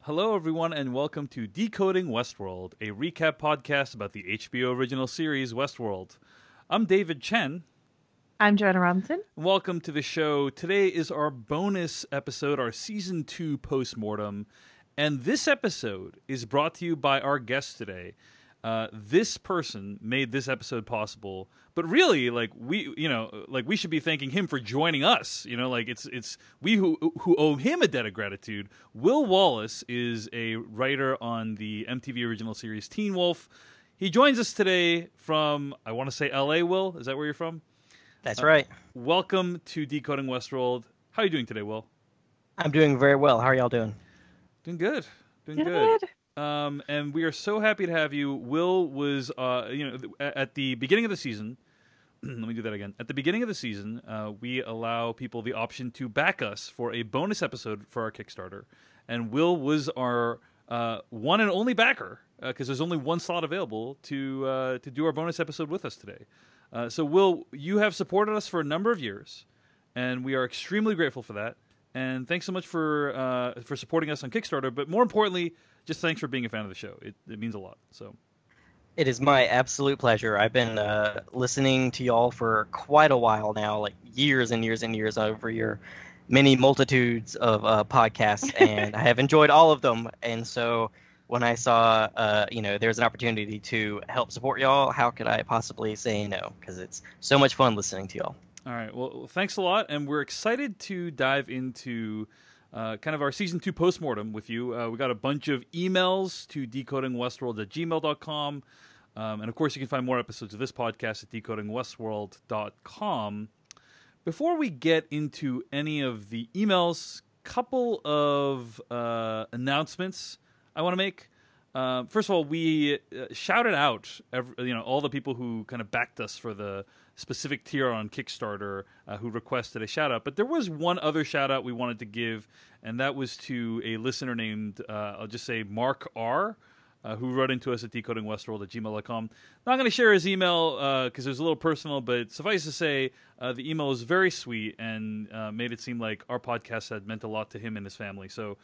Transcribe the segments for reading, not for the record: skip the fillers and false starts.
Hello, everyone, and welcome to Decoding Westworld, a recap podcast about the HBO original series Westworld. I'm David Chen. I'm Joanna Robinson. Welcome to the show. Today is our bonus episode, our Season 2 postmortem, and this episode is brought to you by our guest today. This person made this episode possible, but really, we should be thanking him for joining us. It's we who owe him a debt of gratitude. Will Wallace is a writer on the MTV original series Teen Wolf. He joins us today from, I want to say LA. Will, is that where you're from? That's right. Welcome to Decoding Westworld. How are you doing today, Will? I'm doing very well. How are y'all doing? Doing good. Doing good. And we are so happy to have you. Will was, at the beginning of the season. Let me do that again. At the beginning of the season, we allow people the option to back us for a bonus episode for our Kickstarter. And Will was our one and only backer because there's only one slot available to do our bonus episode with us today. So, Will, you have supported us for a number of years, and we are extremely grateful for that. And thanks so much for supporting us on Kickstarter. But more importantly, just thanks for being a fan of the show. It means a lot. So, it is my absolute pleasure. I've been listening to y'all for quite a while now, like years and years and years over your many multitudes of podcasts, and I have enjoyed all of them. And so when I saw, there's an opportunity to help support y'all, how could I possibly say no? Because it's so much fun listening to y'all. All right. Well, thanks a lot, and we're excited to dive into kind of our Season 2 postmortem with you. We got a bunch of emails to decodingwestworld@gmail.com, and of course you can find more episodes of this podcast at decodingwestworld.com. Before we get into any of the emails, couple of announcements I want to make. First of all, we shouted out all the people who kind of backed us for the specific tier on Kickstarter who requested a shout out. But there was one other shout out we wanted to give, and that was to a listener named, I'll just say Mark R., who wrote into us at decodingwestworld@gmail.com. Not going to share his email because it was a little personal, but suffice to say, the email was very sweet and made it seem like our podcast had meant a lot to him and his family. So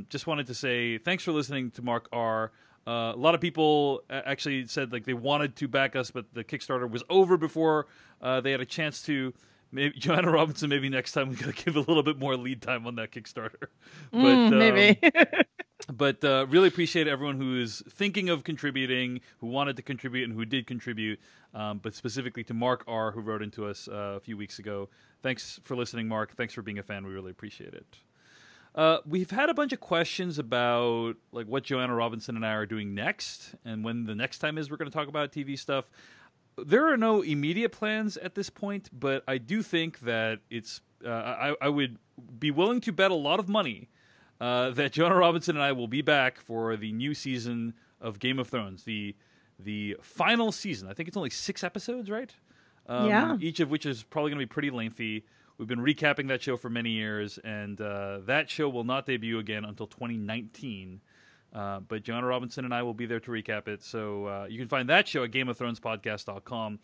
just wanted to say thanks for listening to Mark R. A lot of people actually said like they wanted to back us, but the Kickstarter was over before they had a chance to. Maybe Joanna Robinson, maybe next time we got to give a little bit more lead time on that Kickstarter. But maybe. But really appreciate everyone who is thinking of contributing, who wanted to contribute, and who did contribute. But specifically to Mark R., who wrote into us a few weeks ago. Thanks for listening, Mark. Thanks for being a fan. We really appreciate it. We've had a bunch of questions about like what Joanna Robinson and I are doing next, and when the next time is we're going to talk about TV stuff. There are no immediate plans at this point, but I do think that it's. I would be willing to bet a lot of money that Joanna Robinson and I will be back for the new season of Game of Thrones, the final season. I think it's only 6 episodes, right? Yeah. Each of which is probably going to be pretty lengthy. We've been recapping that show for many years, and that show will not debut again until 2019. But Joanna Robinson and I will be there to recap it. So you can find that show at GameOfThronesPodcast.com.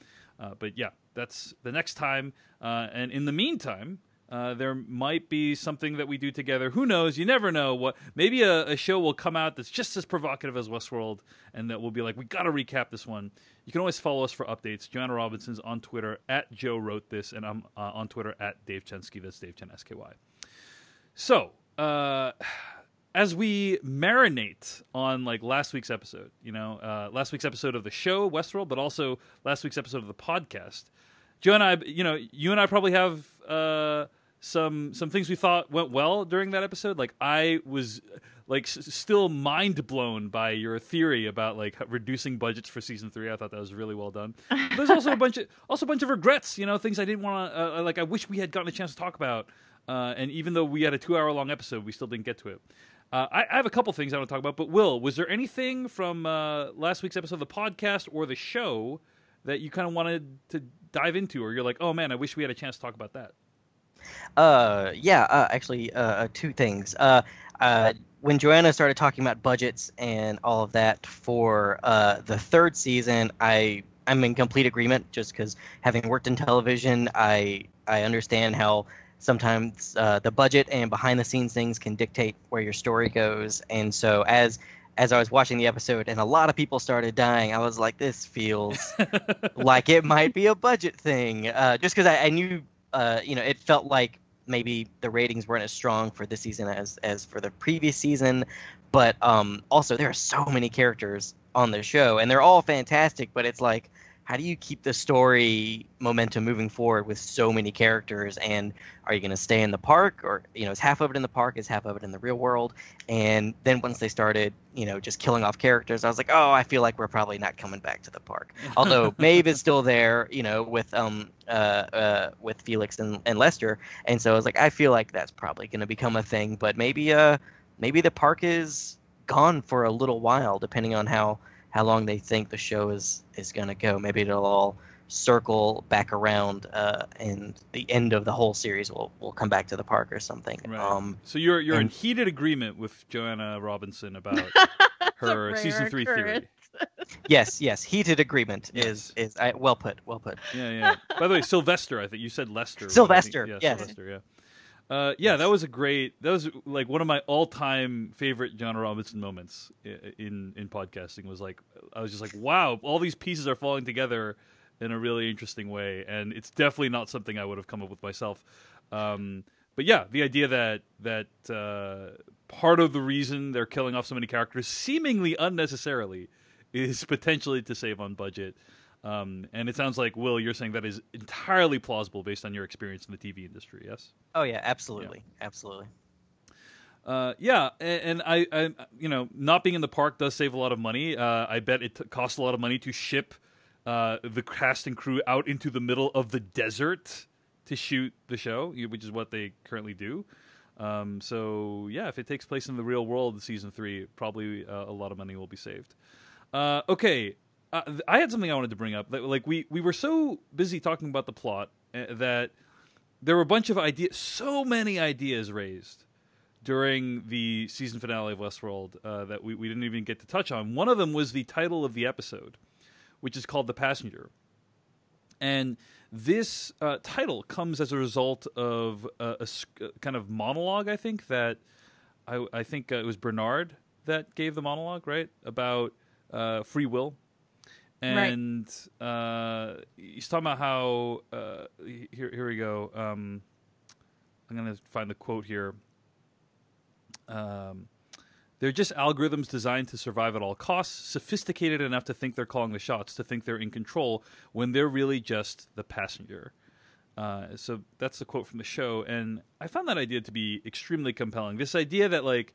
But yeah, that's the next time. And in the meantime, there might be something that we do together. Who knows? You never know. What maybe a show will come out that's just as provocative as Westworld, and that we'll be like, we got to recap this one. You can always follow us for updates. Joanna Robinson's on Twitter at Joe Wrote This, and I'm on Twitter at Dave Chensky. That's Dave Chen SKY. So as we marinate on like last week's episode, last week's episode of the show Westworld, but also last week's episode of the podcast, Joe and I, you and I probably have some things we thought went well during that episode. Like I was like still mind blown by your theory about like reducing budgets for season 3. I thought that was really well done. There's also a bunch of regrets, things I didn't want to like. I wish we had gotten a chance to talk about. And even though we had a 2-hour-long episode, we still didn't get to it. I have a couple things I want to talk about. But Will, was there anything from last week's episode of the podcast or the show that you kind of wanted to dive into, or you're like, oh man, I wish we had a chance to talk about that? Actually, 2 things. When Joanna started talking about budgets and all of that for the 3rd season, I'm in complete agreement. Just because having worked in television, I understand how sometimes the budget and behind the scenes things can dictate where your story goes. And so as I was watching the episode and a lot of people started dying, I was like, this feels like it might be a budget thing. Just because I knew, it felt like maybe the ratings weren't as strong for this season as for the previous season. But also, there are so many characters on the show, and they're all fantastic. But it's like, how do you keep the story momentum moving forward with so many characters? And are you going to stay in the park, or is half of it in the park, is half of it in the real world? And then once they started, just killing off characters, I was like, oh, I feel like we're probably not coming back to the park. Although Maeve is still there, with Felix and Lester, and so I was like, I feel like that's probably going to become a thing. But maybe the park is gone for a little while, depending on how long they think the show is going to go. Maybe it'll all circle back around, and the end of the whole series will come back to the park or something. Right. So you're in heated agreement with Joanna Robinson about her season 3 theory. Yes, heated agreement is well put. Yeah. By the way, Sylvester, I think you said Lester. Sylvester, yes. Sylvester, yeah. That was like one of my all-time favorite Joanna Robinson moments in podcasting. Was like, I was just like, wow, all these pieces are falling together in a really interesting way, and it's definitely not something I would have come up with myself. But yeah, the idea that part of the reason they're killing off so many characters seemingly unnecessarily is potentially to save on budget. And it sounds like, Will, you're saying that is entirely plausible based on your experience in the TV industry, yes? Oh yeah, absolutely. Absolutely. And I not being in the park does save a lot of money. I bet it costs a lot of money to ship the cast and crew out into the middle of the desert to shoot the show, which is what they currently do. So yeah, if it takes place in the real world in season 3, probably a lot of money will be saved. Okay. I had something I wanted to bring up. Like we were so busy talking about the plot that there were a bunch of ideas, so many ideas raised during the season finale of Westworld that we didn't even get to touch on. One of them was the title of the episode, which is called The Passenger. And this title comes as a result of a kind of monologue, I think, that I think it was Bernard that gave the monologue, right, about free will. And he's talking about how here we go. I'm going to find the quote here. They're just algorithms designed to survive at all costs, sophisticated enough to think they're calling the shots, to think they're in control, when they're really just the passenger. So that's the quote from the show, and I found that idea to be extremely compelling. This idea that like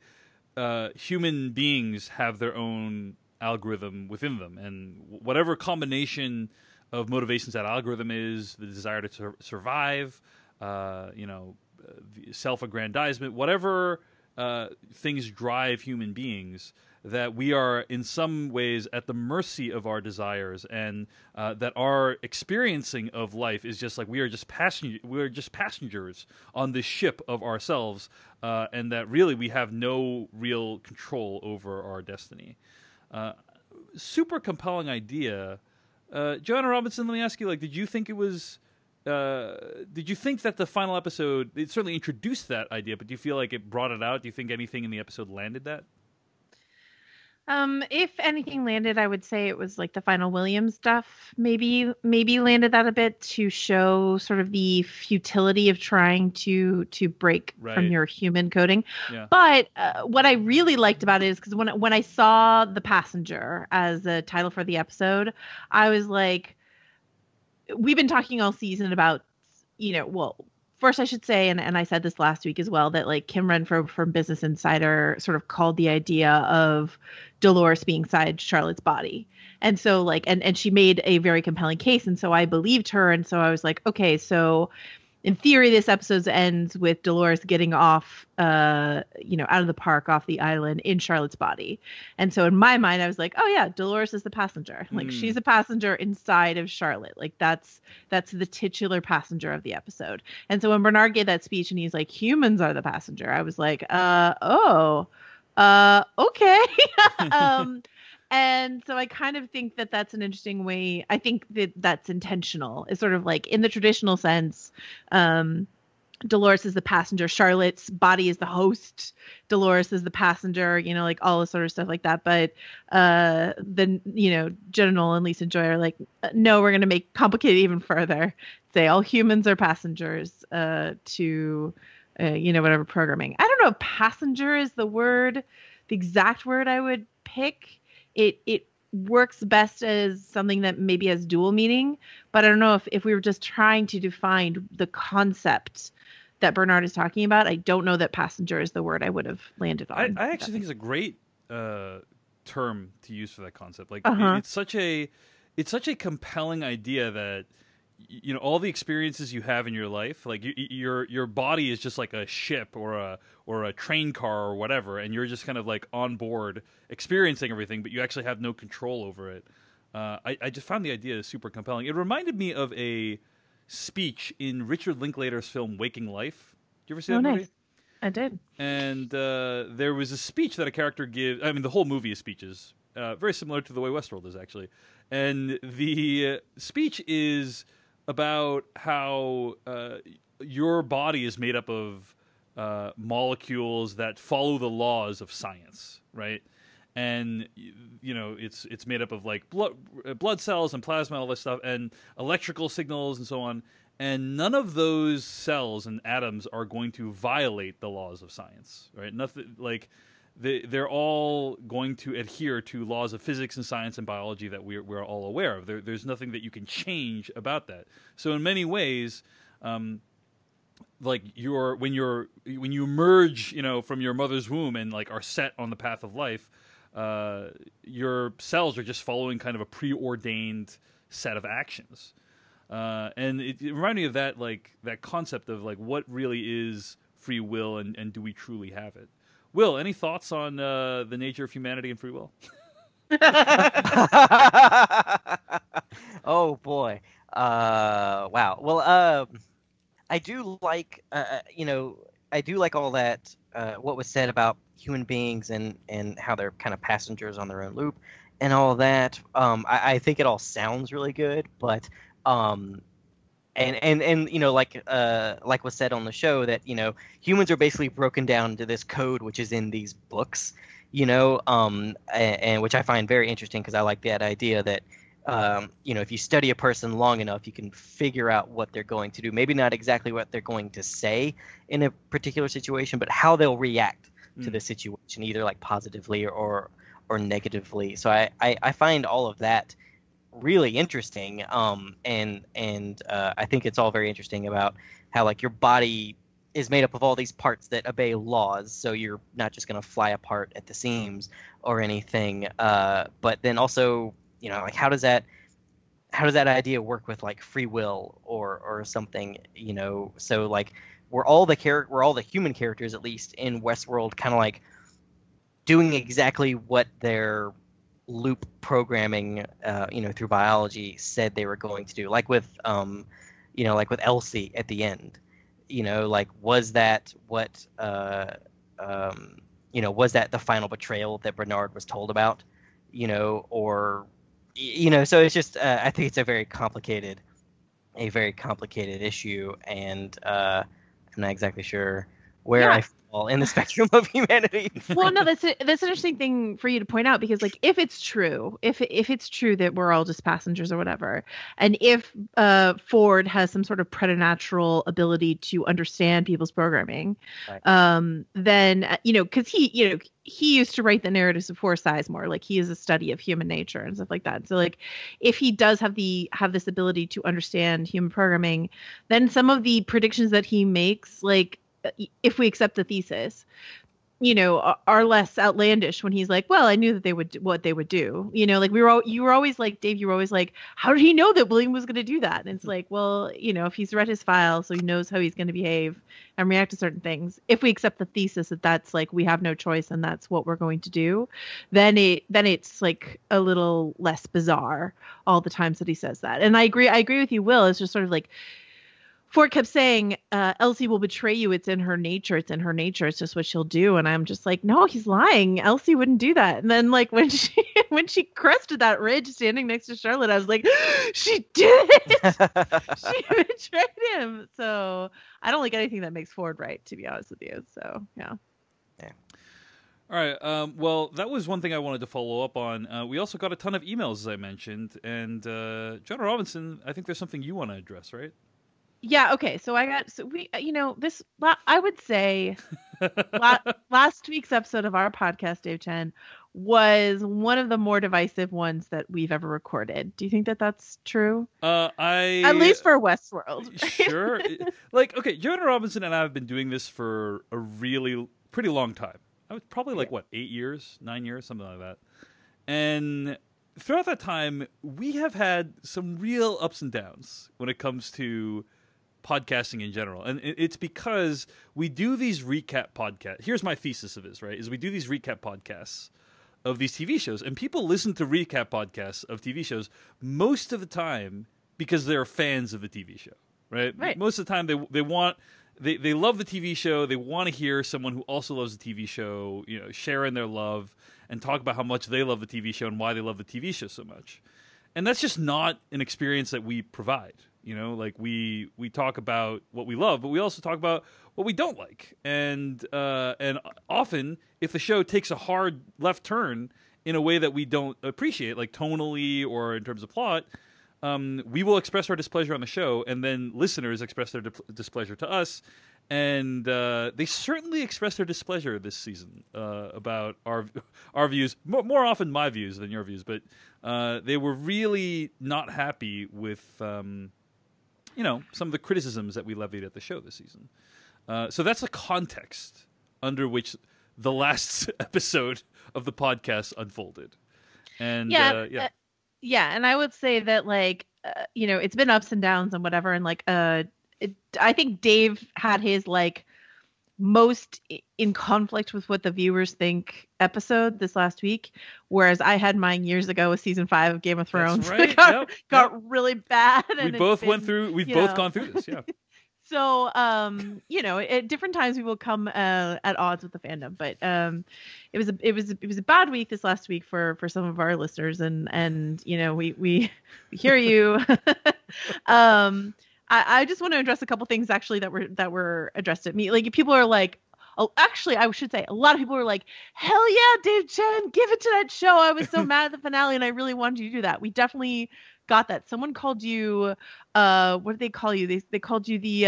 human beings have their own algorithm within them, and whatever combination of motivations that algorithm is, the desire to survive, self-aggrandizement, whatever things drive human beings, that we are in some ways at the mercy of our desires, and that our experiencing of life is just like we are just passengers on this ship of ourselves, and that really we have no real control over our destiny. Super compelling idea. Joanna Robinson, let me ask you, like, did you think it was did you think that the final episode, it certainly introduced that idea, but do you feel like it brought it out? Do you think anything in the episode landed that? If anything landed, I would say it was like the final Williams stuff. Maybe landed that a bit to show sort of the futility of trying to break from your human coding. Yeah. But what I really liked about it is because when I saw The Passenger as the title for the episode, I was like, we've been talking all season about, first I should say, and I said this last week as well, that like Kim Renfro from Business Insider sort of called the idea of Dolores being inside Charlotte's body. And so like, and she made a very compelling case. And so I believed her. And so I was like, okay, so in theory, this episode ends with Dolores getting off, out of the park, off the island in Charlotte's body. And so in my mind, I was like, oh yeah, Dolores is the passenger. Like she's a passenger inside of Charlotte. Like that's the titular passenger of the episode. And so when Bernard gave that speech and he's like, humans are the passenger, I was like, okay. And so I kind of think that that's an interesting way. I think that that's intentional. It's sort of like in the traditional sense, Dolores is the passenger. Charlotte's body is the host. Dolores is the passenger, you know, like all this sort of stuff like that. But then, you know, General and Lisa Joy are like, no, we're going to make complicated even further. Say all humans are passengers to, you know, whatever programming. I don't know if passenger is the word, the exact word I would pick. It works best as something that maybe has dual meaning, but I don't know if we were just trying to define the concept that Bernard is talking about. I don't know that passenger is the word I would have landed on. I actually think it's a great term to use for that concept. Like it's such a compelling idea that, you know, all the experiences you have in your life, like your body is just like a ship or a train car or whatever, and you're just kind of like on board experiencing everything, but you actually have no control over it. I just found the idea super compelling. It reminded me of a speech in Richard Linklater's film Waking Life. Did you ever see that movie? Nice. I did. And there was a speech that a character gives. I mean, the whole movie is speeches, very similar to the way Westworld is, actually. And the speech is about how your body is made up of molecules that follow the laws of science, right? And you know, it's made up of like blood cells and plasma, all this stuff, and electrical signals and so on. And none of those cells and atoms are going to violate the laws of science, right? Nothing like they're all going to adhere to laws of physics and science and biology that we're all aware of. There's nothing that you can change about that. So in many ways, like when you emerge, you know, from your mother's womb and like are set on the path of life, your cells are just following kind of a preordained set of actions. And it reminded me of that, like that concept of like what really is free will and do we truly have it? Will, any thoughts on the nature of humanity and free will? Oh boy. Wow. Well, I do like, you know, I do like all that, what was said about human beings and how they're kind of passengers on their own loop and all that. I think it all sounds really good, but and you know, like was said on the show, that, you know, humans are basically broken down into this code which is in these books, you know, and which I find very interesting, because I like that idea that you know, if you study a person long enough, you can figure out what they're going to do. Maybe not exactly what they're going to say in a particular situation, but how they'll react to the situation, either like positively or negatively. So I find all of that really interesting. And I think it's all very interesting about how like your body is made up of all these parts that obey laws. So you're not just going to fly apart at the seams or anything. But then also, you know, like how does that idea work with like free will or something, you know? So like we're all the human characters, at least in Westworld, kind of like doing exactly what their loop programming, you know, through biology said they were going to do. Like with, you know, like with Elsie at the end, you know, like was that what, you know, was that the final betrayal that Bernard was told about, you know, or, you know, so it's just, I think it's a very complicated issue, and I'm not exactly sure where I fall in the spectrum of humanity. Well, no, that's an interesting thing for you to point out, because like if it's true that we're all just passengers or whatever, and if Ford has some sort of preternatural ability to understand people's programming, right, then you know, because he used to write the narratives before Sizemore, like he is a study of human nature and stuff like that. So like if he does have this ability to understand human programming, then some of the predictions that he makes, like if we accept the thesis, you know, are less outlandish when he's like, well, I knew that they would what they would do. You know, like you were always like, Dave, you were always like, how did he know that William was going to do that? And it's like, well, you know, if he's read his file, so he knows how he's going to behave and react to certain things. If we accept the thesis that that's like, we have no choice and that's what we're going to do, then it's like a little less bizarre all the times that he says that. And I agree with you, Will. It's just sort of like, Ford kept saying, Elsie will betray you. It's in her nature. It's in her nature. It's just what she'll do. And I'm just like, no, he's lying. Elsie wouldn't do that. And then like when she crested that ridge standing next to Charlotte, I was like, she did it. She betrayed him. So I don't like anything that makes Ford right, to be honest with you. So yeah. All right. Well, that was one thing I wanted to follow up on. We also got a ton of emails, as I mentioned. And John Robinson, I think there's something you want to address, right? Yeah. Okay. So we, this, I would say last week's episode of our podcast, Dave Chen, was one of the more divisive ones that we've ever recorded. Do you think that that's true? At least for Westworld. Sure. Like, okay, Joanna Robinson and I have been doing this for a really pretty long time. I was probably like, 8 years, 9 years, something like that. And throughout that time, we have had some real ups and downs when it comes to podcasting in general. And it's because we do these recap podcasts. Here's my thesis of this, right? Is we do these recap podcasts of these TV shows. And people listen to recap podcasts of TV shows most of the time because they're fans of the TV show, right? Most of the time they love the TV show. They want to hear someone who also loves the TV show, share in their love and talk about how much they love the TV show and why they love the TV show so much. And that's just not an experience that we provide. Like we talk about what we love, but we also talk about what we don't like. And often, if the show takes a hard left turn in a way that we don't appreciate, like tonally or in terms of plot, we will express our displeasure on the show, and then listeners express their displeasure to us. And they certainly expressed their displeasure this season about our views, more often my views than your views, but they were really not happy with some of the criticisms that we levied at the show this season. So that's the context under which the last episode of the podcast unfolded. And and I would say that it's been ups and downs and whatever, and I think Dave had his most in conflict with what the viewers think episode this last week, whereas I had mine years ago with season 5 of Game of Thrones. That's right. It got really bad. We've both gone through this. Yeah. So, at different times we will come at odds with the fandom, but it was a bad week this last week for some of our listeners, and we hear you. I just want to address a couple things actually that were addressed at me. Like, people are like, oh, actually, I should say a lot of people were like, hell yeah, Dave Chen, give it to that show. I was so mad at the finale and I really wanted you to do that. We definitely got that. Someone called you, what did they call you? They called you the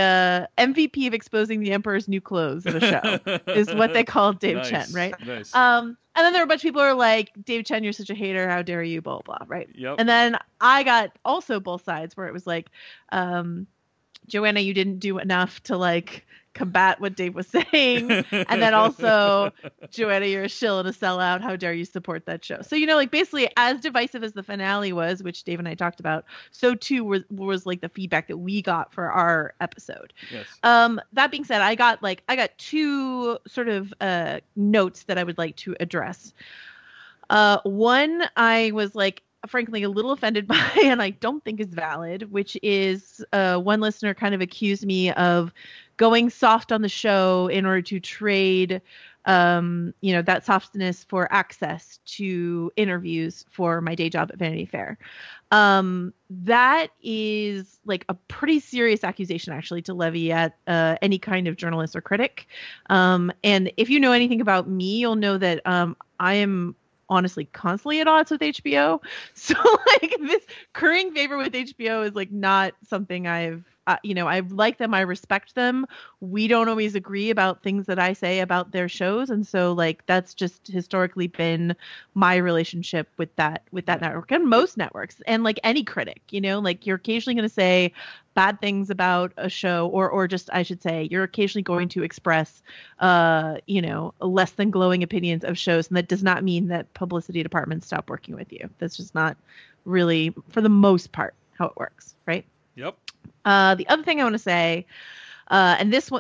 MVP of exposing the Emperor's new clothes of the show, is what they called Dave Chen, right? Nice. And then there were a bunch of people who are like, Dave Chen, you're such a hater. How dare you, blah, blah, right? Yep. And then I got also both sides where it was like, Joanna, you didn't do enough to combat what Dave was saying. And then also, Joanna, you're a shill and a sellout. How dare you support that show? So, basically as divisive as the finale was, which Dave and I talked about, so too was the feedback that we got for our episode. Yes. That being said, I got two sort of notes that I would like to address. One, I was frankly a little offended by, and I don't think is valid, which is one listener kind of accused me of going soft on the show in order to trade that softness for access to interviews for my day job at Vanity Fair. That is a pretty serious accusation actually to levy at any kind of journalist or critic. And if you know anything about me, you'll know that I am honestly constantly at odds with HBO. So this currying favor with HBO is not something I like them. I respect them. We don't always agree about things that I say about their shows. And so that's just historically been my relationship with that network and most networks and any critic, you're occasionally going to say bad things about a show or just, I should say, you're occasionally going to express, less than glowing opinions of shows. And that does not mean that publicity departments stop working with you. That's just not really, for the most part, how it works. Right. Yep. The other thing I want to say, and this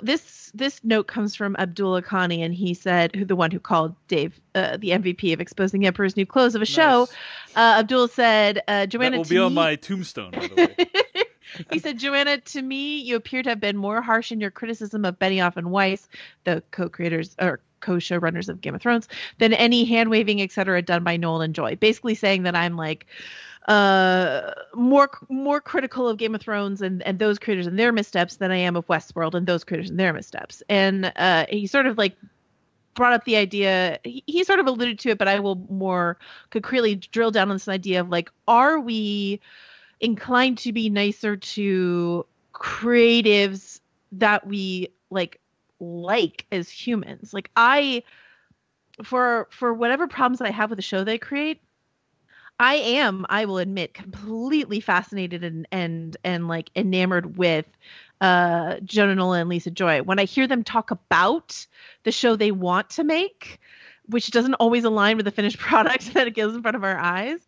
note comes from Abdullah Khani, and he said, the one who called Dave the MVP of exposing the Emperor's new clothes of a show. Abdullah said, Joanna, that will be on my tombstone, by the way. He said, Joanna, to me, you appear to have been more harsh in your criticism of Benioff and Weiss, the co-creators or co-showrunners of Game of Thrones, than any hand-waving, etc. done by Noel and Joy. Basically saying that I'm like more critical of Game of Thrones and those creators and their missteps than I am of Westworld and those creators and their missteps. And he sort of like brought up the idea, he sort of alluded to it, but I will more concretely drill down on this idea of like, are we inclined to be nicer to creatives that we like as humans? Like for whatever problems that I have with the show they create, I will admit, completely fascinated and like enamored with Jonah Nolan and Lisa Joy. When I hear them talk about the show they want to make, which doesn't always align with the finished product that it gives in front of our eyes,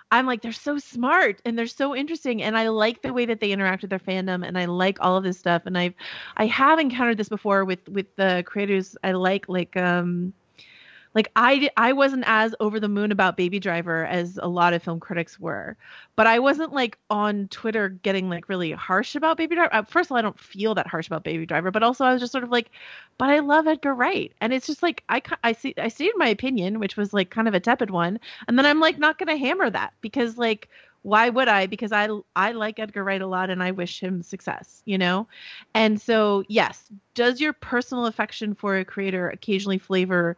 I'm like, they're so smart and they're so interesting, and I like the way that they interact with their fandom, and I like all of this stuff. And I have encountered this before with the creators I like I wasn't as over the moon about Baby Driver as a lot of film critics were, but I wasn't like on Twitter getting like really harsh about Baby Driver. First of all, I don't feel that harsh about Baby Driver, but also I was just sort of like, but I love Edgar Wright, and it's just like I stated my opinion, which was like kind of a tepid one, and then I'm like not gonna hammer that because like why would I? Because I like Edgar Wright a lot and I wish him success, you know? And so yes, does your personal affection for a creator occasionally flavor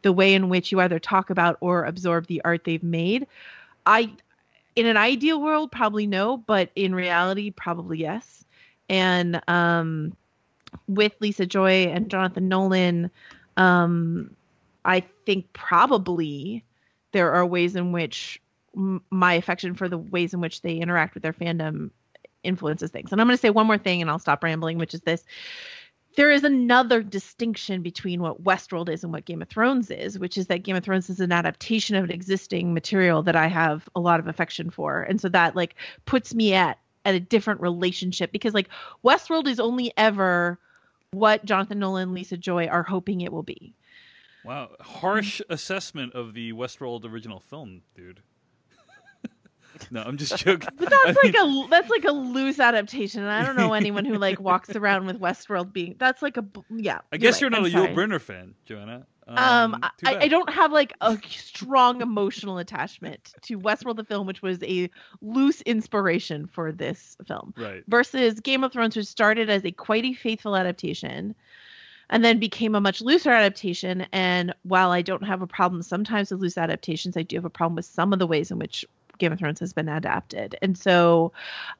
the way in which you either talk about or absorb the art they've made? In an ideal world, probably no, but in reality, probably yes. And with Lisa Joy and Jonathan Nolan, I think probably there are ways in which my affection for the ways in which they interact with their fandom influences things. And I'm going to say one more thing and I'll stop rambling, which is this. There is another distinction between what Westworld is and what Game of Thrones is, which is that Game of Thrones is an adaptation of an existing material that I have a lot of affection for. And so that like puts me at a different relationship, because like Westworld is only ever what Jonathan Nolan and Lisa Joy are hoping it will be. Wow. Harsh assessment of the Westworld original film, dude. No, I'm just joking. But that's like a loose adaptation, and I don't know anyone who like walks around with Westworld being. That's like I guess you're not a Yul Brynner fan, Joanna. I don't have like a strong emotional attachment to Westworld the film, which was a loose inspiration for this film. Right. Versus Game of Thrones, which started as quite a faithful adaptation, and then became a much looser adaptation. And while I don't have a problem sometimes with loose adaptations, I do have a problem with some of the ways in which Game of Thrones has been adapted. And so,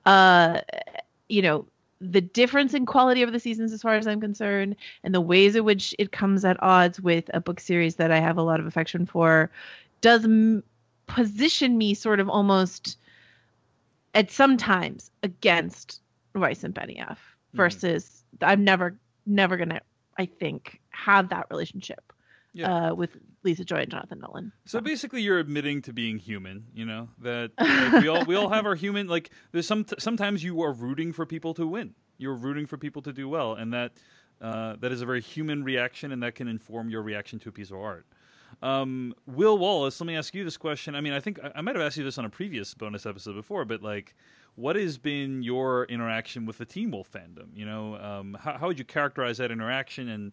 you know, the difference in quality of the seasons, as far as I'm concerned, and the ways in which it comes at odds with a book series that I have a lot of affection for, does position me sort of almost at sometimes against Weiss and Benioff, versus I'm never going to, I think, have that relationship with Lisa Joy and Jonathan Nolan. So basically, you're admitting to being human. You know that like, we all have our human. Like there's sometimes you are rooting for people to win. You're rooting for people to do well, and that is a very human reaction, and that can inform your reaction to a piece of art. Will Wallace, let me ask you this question. I mean, I think I might have asked you this on a previous bonus episode before, but like, what has been your interaction with the Teen Wolf fandom? You know, how would you characterize that interaction?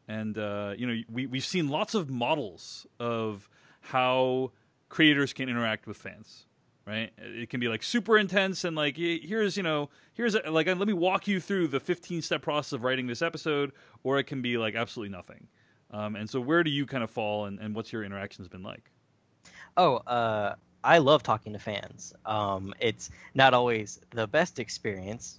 And you know, we've seen lots of models of how creators can interact with fans, right? It can be like super intense and like here's like let me walk you through the 15-step process of writing this episode, or it can be like absolutely nothing. And so where do you kind of fall, and what's your interactions been like? I love talking to fans. It's not always the best experience,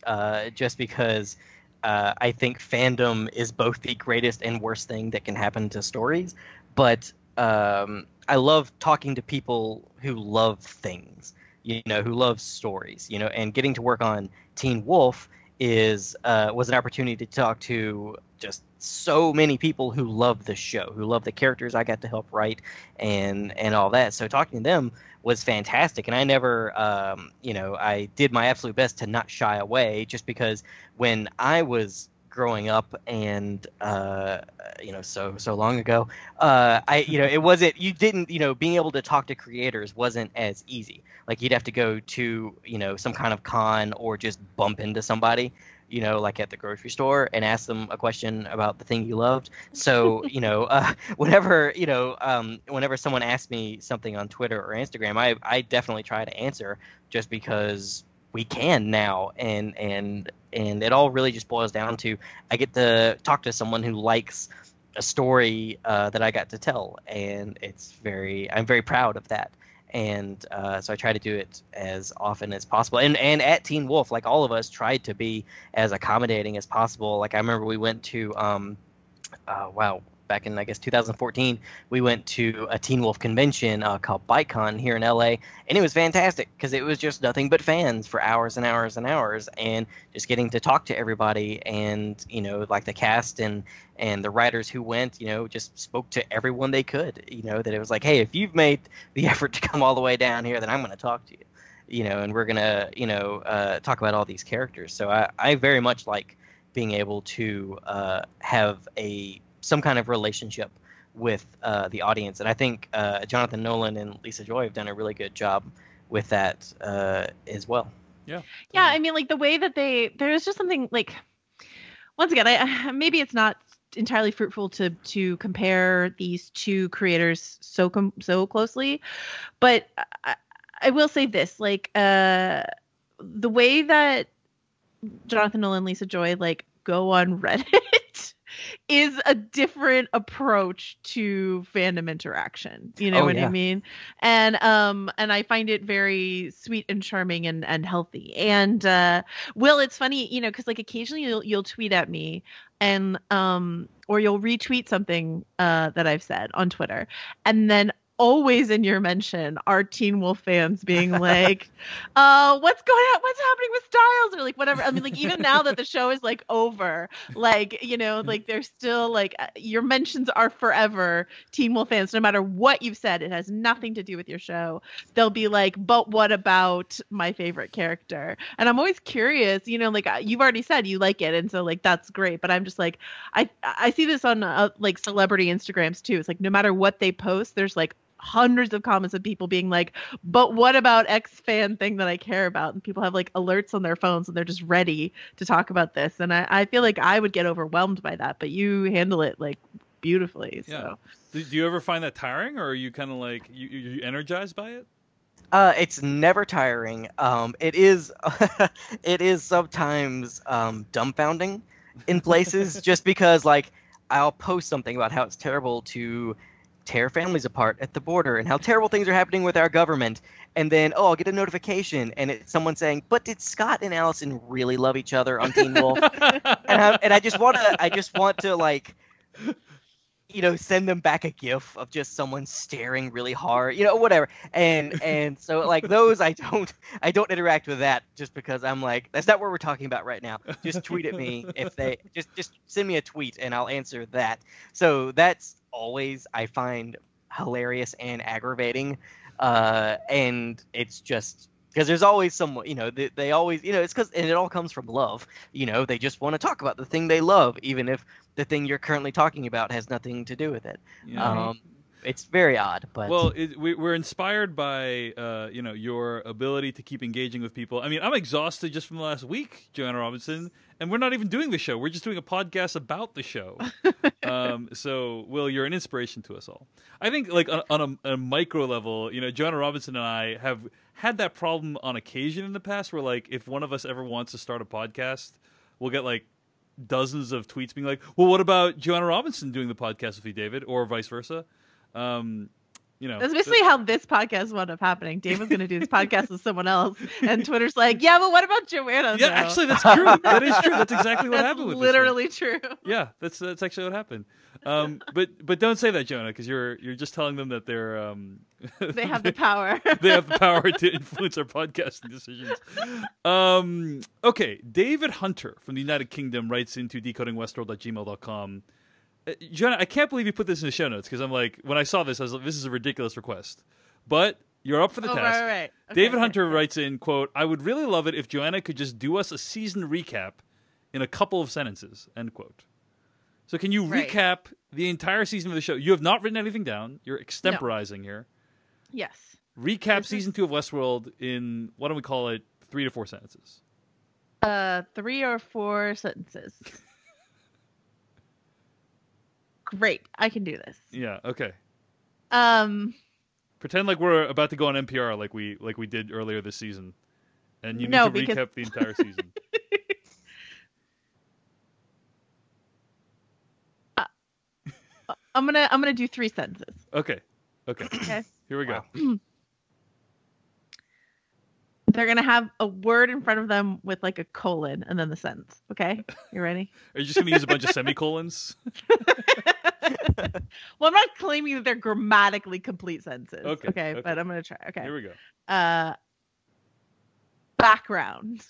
just because I think fandom is both the greatest and worst thing that can happen to stories. But I love talking to people who love things, you know, who love stories, you know, and getting to work on Teen Wolf was an opportunity to talk to just so many people who love the show, who love the characters I got to help write and all that. So talking to them was fantastic. And I never, you know, I did my absolute best to not shy away, just because when I was growing up, and so long ago, it wasn't, you didn't, being able to talk to creators wasn't as easy. Like, you'd have to go to some kind of con or just bump into somebody, like at the grocery store, and ask them a question about the thing you loved. So, whenever someone asks me something on Twitter or Instagram, I definitely try to answer, just because we can now, and it all really just boils down to, I get to talk to someone who likes a story that I got to tell, and I'm very proud of that. And so I try to do it as often as possible. And at Teen Wolf, like, all of us tried to be as accommodating as possible. Like, I remember we went to back in, I guess, 2014, we went to a Teen Wolf convention called BiteCon here in LA, and it was fantastic because it was just nothing but fans for hours and hours and hours, and just getting to talk to everybody, and like the cast and the writers who went, just spoke to everyone they could, that it was like, hey, if you've made the effort to come all the way down here, then I'm going to talk to you, and we're going to talk about all these characters. So I very much like being able to have some kind of relationship with the audience, and I think Jonathan Nolan and Lisa Joy have done a really good job with that as well. Yeah. Totally. Yeah, I mean, like, the way that there's just something, like, once again, maybe it's not entirely fruitful to compare these two creators so closely, but I will say this, like, the way that Jonathan Nolan and Lisa Joy, like, go on Reddit is a different approach to fandom interaction. You know what I mean? And I find it very sweet and charming and healthy. And Will, it's funny, because, like, occasionally you'll tweet at me, and or you'll retweet something that I've said on Twitter, and then always in your mention are Teen Wolf fans being like, what's going on? What's happening with Styles? Or, like, whatever. I mean, like, even now that the show is, like, over, like, like, they're still, like, your mentions are forever Teen Wolf fans. No matter what you've said, it has nothing to do with your show. They'll be like, but what about my favorite character? And I'm always curious, like, you've already said you like it, and so, like, that's great. But I'm just like, I see this on like celebrity Instagrams too. It's like, no matter what they post, there's, like, hundreds of comments of people being like, but what about X fan thing that I care about? And people have, like, alerts on their phones, and they're just ready to talk about this. And I feel like I would get overwhelmed by that, but you handle it, like, beautifully. So. Yeah. Do you ever find that tiring, or are you kind of like, you energized by it? It's never tiring. It is it is sometimes dumbfounding in places, just because, like, I'll post something about how it's terrible to tear families apart at the border and how terrible things are happening with our government, and then I'll get a notification, and it's someone saying, but did Scott and Allison really love each other on Teen Wolf? and I just want to like, send them back a gif of just someone staring really hard, whatever. And so, like, those, I don't interact with that, just because I'm like, that's not what we're talking about right now. Just tweet at me if they just send me a tweet and I'll answer that. So that's always, I find, hilarious and aggravating. And it's just because there's always someone, they always, it's because, and it all comes from love. They just want to talk about the thing they love, even if the thing you're currently talking about has nothing to do with it. Yeah. It's very odd, but we're inspired by your ability to keep engaging with people. I mean, I'm exhausted just from the last week, Joanna Robinson, and we're not even doing the show. We're just doing a podcast about the show. So, Will, you're an inspiration to us all. I think, like, on a micro level, Joanna Robinson and I have had that problem on occasion in the past, where, like, if one of us ever wants to start a podcast, we'll get, like, dozens of tweets being like, well, what about Joanna Robinson doing the podcast with you, David, or vice versa. That's basically how this podcast wound up happening. Dave was going to do this podcast with someone else, and Twitter's like, yeah, but what about Joanna? Yeah, actually, that's true. That is true. That's exactly what happened with literally this true. Yeah, that's actually what happened. But don't say that, Joanna, because you're just telling them that they're they have the power. They have the power to influence our podcasting decisions. Okay, David Hunter from the United Kingdom writes into decodingwestworld@gmail.com. Joanna, I can't believe you put this in the show notes, because I'm like, when I saw this, I was like, this is a ridiculous request. But you're up for the task. Right. Okay, David Hunter writes in, quote, I would really love it if Joanna could just do us a season recap in a couple of sentences, end quote. So can you Right. recap the entire season of the show? You have not written anything down. You're extemporizing here. Yes. Recap season 2 of Westworld in, what do we call it, 3 to 4 sentences. 3 or 4 sentences. Great. I can do this. Yeah, okay. Pretend like we're about to go on NPR like we did earlier this season. And you need to recap the entire season. I'm gonna do 3 sentences. Okay. Here we go. They're gonna have a word in front of them with like a colon and then the sentence. Okay, you ready? Are you just gonna use a bunch of semicolons? Well, I'm not claiming that they're grammatically complete sentences. Okay. But I'm gonna try. Okay. Here we go. Background.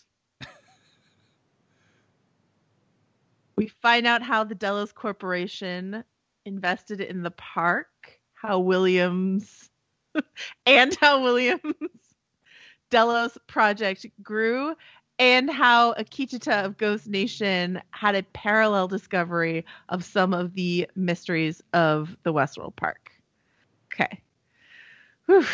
We find out how the Delos Corporation invested in the park, how Williams Delos project grew, and how Akitata of Ghost Nation had a parallel discovery of some of the mysteries of the Westworld Park. Okay. Whew.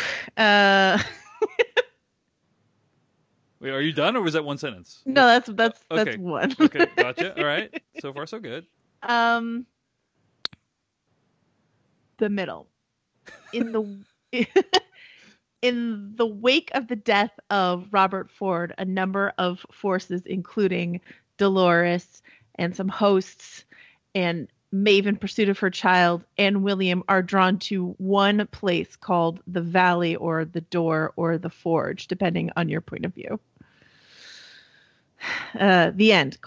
Wait, are you done, or was that one sentence? No, that's okay. one. Okay, gotcha. All right. So far, so good. The middle. In the wake of the death of Robert Ford, a number of forces, including Dolores and some hosts and Maeve in pursuit of her child and William, are drawn to one place called the Valley or the Door or the Forge, depending on your point of view. The end, :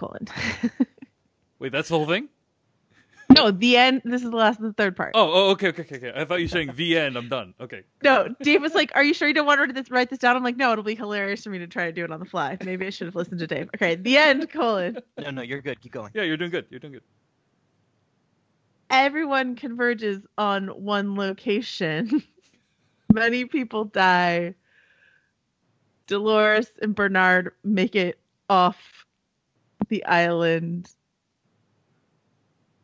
Wait, that's the whole thing? No, the end. This is the third part. Okay. I thought you were saying the end. I'm done. Okay. No, Dave was like, "Are you sure you don't want to write this down?" I'm like, "No, it'll be hilarious for me to try to do it on the fly. Maybe I should have listened to Dave." Okay, the end, : No, you're good. Keep going. Yeah, you're doing good. Everyone converges on one location. Many people die. Dolores and Bernard make it off the island.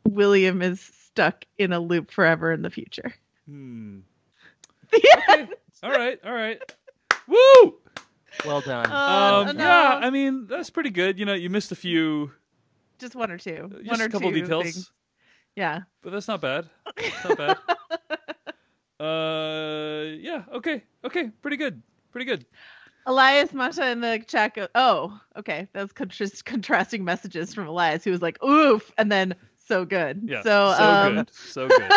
William is stuck in a loop forever in the future. Okay. All right. Woo! Well done. No. Yeah, I mean, that's pretty good. You know, you missed a few. Just one or two. Just One or a couple two details. things. Yeah. But that's not bad. Yeah, okay. Pretty good. Elias Mata in the chat goes, "Oh, okay." That's contrasting messages from Elias, who was like, "Oof," and then so good. Yeah, so good.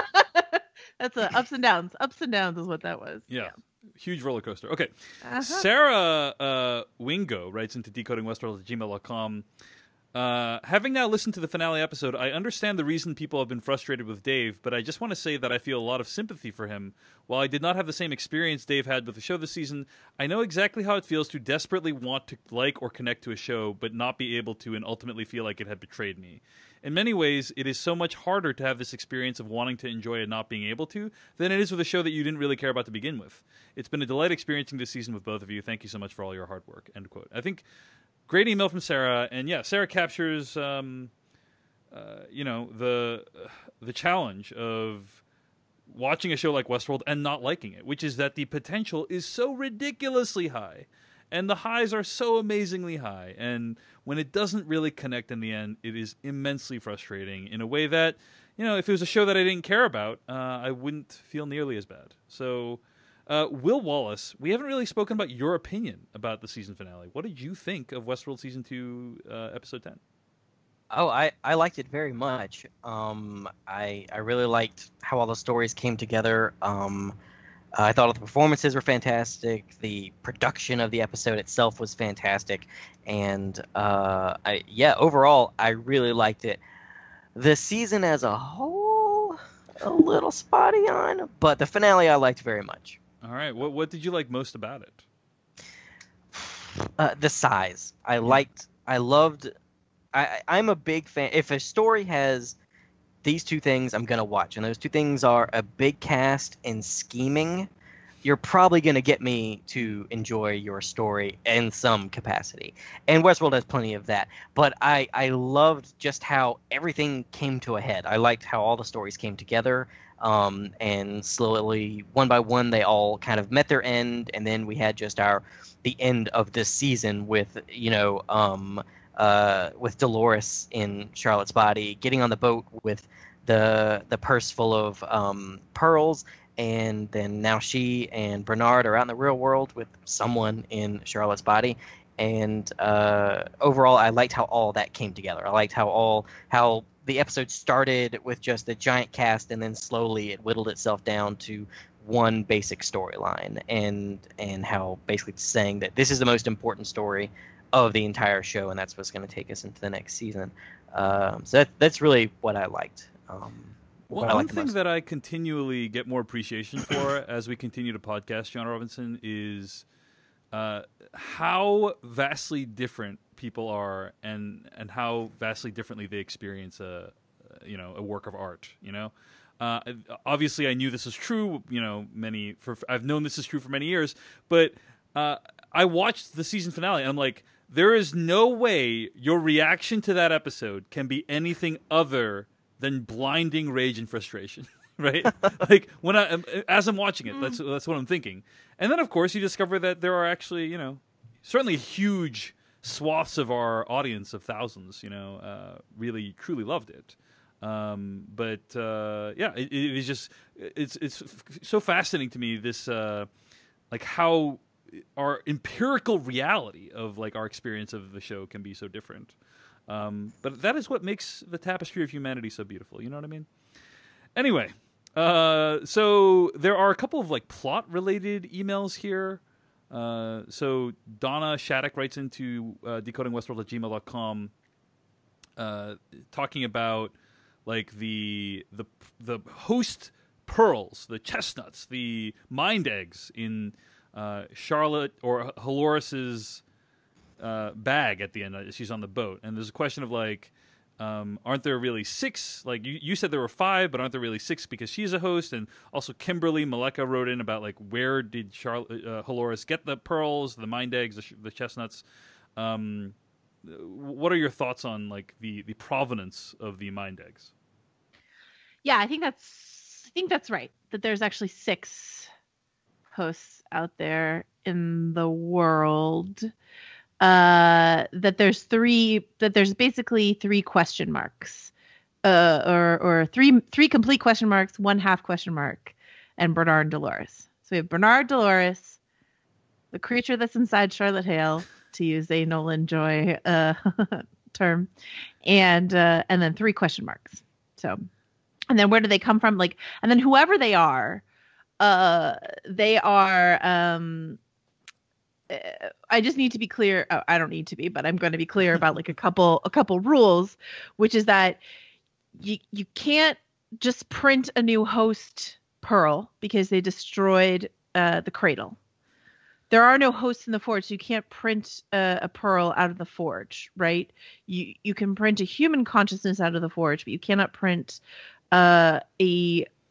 That's ups and downs. Ups and downs is what that was. Yeah. Huge roller coaster. Okay. Uh-huh. Sarah Wingo writes into decodingwestworld@gmail.com. Having now listened to the finale episode, I understand the reason people have been frustrated with Dave, but I just want to say that I feel a lot of sympathy for him. While I did not have the same experience Dave had with the show this season, I know exactly how it feels to desperately want to like or connect to a show, but not be able to and ultimately feel like it had betrayed me. In many ways, it is so much harder to have this experience of wanting to enjoy and not being able to than it is with a show that you didn't really care about to begin with. It's been a delight experiencing this season with both of you. Thank you so much for all your hard work. End quote. I think great email from Sarah, and yeah, Sarah captures, the challenge of watching a show like Westworld and not liking it, which is that the potential is so ridiculously high, and the highs are so amazingly high, and when it doesn't really connect in the end, it is immensely frustrating in a way that, if it was a show that I didn't care about, I wouldn't feel nearly as bad. So, Will Wallace, we haven't really spoken about your opinion about the season finale. What did you think of Westworld Season 2, Episode 10? Oh, I liked it very much. I really liked how all the stories came together. I thought all the performances were fantastic. The production of the episode itself was fantastic. And overall, I really liked it. The season as a whole, a little spotty on, but the finale I liked very much. All right. What did you like most about it? The size. I'm a big fan. If a story has these two things, I'm going to watch. And those two things are a big cast and scheming. you're probably going to get me to enjoy your story in some capacity. And Westworld has plenty of that. But I loved just how everything came to a head. I liked how all the stories came together. And slowly, one by one, they all kind of met their end. And then we had just the end of this season with, with Dolores in Charlotte's body, getting on the boat with the purse full of pearls. And then now she and Bernard are out in the real world with someone in Charlotte's body. And overall, I liked how all that came together. I liked how the episode started with just a giant cast, and then slowly it whittled itself down to one basic storyline, and how basically saying that this is the most important story of the entire show, and that's what's going to take us into the next season. So that's really what I liked. One thing that I continually get more appreciation for as we continue to podcast John Robinson is how vastly different people are, and how vastly differently they experience a work of art. Obviously, I knew this was true. I've known this is true for many years, but I watched the season finale, and I'm like, there is no way your reaction to that episode can be anything other than blinding rage and frustration, right? Like as I'm watching it, that's what I'm thinking. And then, of course, you discover that there are actually, certainly huge swaths of our audience of thousands, really truly loved it. But it is just it's so fascinating to me, this like how our empirical reality of like our experience of the show can be so different. But that is what makes the tapestry of humanity so beautiful. You know what I mean? Anyway, so there are a couple of like plot related emails here. So Donna Shattuck writes into decodingwestworld@gmail.com, talking about like the host pearls, the chestnuts, the mind eggs in Charlotte or Halores's bag at the end. She's on the boat, and there's a question of like, aren't there really 6? Like you said there were 5, but aren't there really 6 because she's a host? And also Kimberly Maleka wrote in about like, where did Halores get the pearls, the mind eggs, the chestnuts? What are your thoughts on like the provenance of the mind eggs? Yeah, I think that's right. That there's actually 6 hosts out there in the world. That there's basically 3 question marks, or three complete question marks, 1 half question mark, and Bernard and Dolores. So we have Bernard, Dolores, the creature that's inside Charlotte Hale, to use a Nolan Joy term, and then 3 question marks. So, and then where do they come from? Like, and then whoever they are, they are. I just need to be clear. Oh, I don't need to be, but I'm going to be clear about like a couple rules, which is that you can't just print a new host pearl because they destroyed the cradle. There are no hosts in the forge, so you can't print a pearl out of the forge, right? You can print a human consciousness out of the forge, but you cannot print a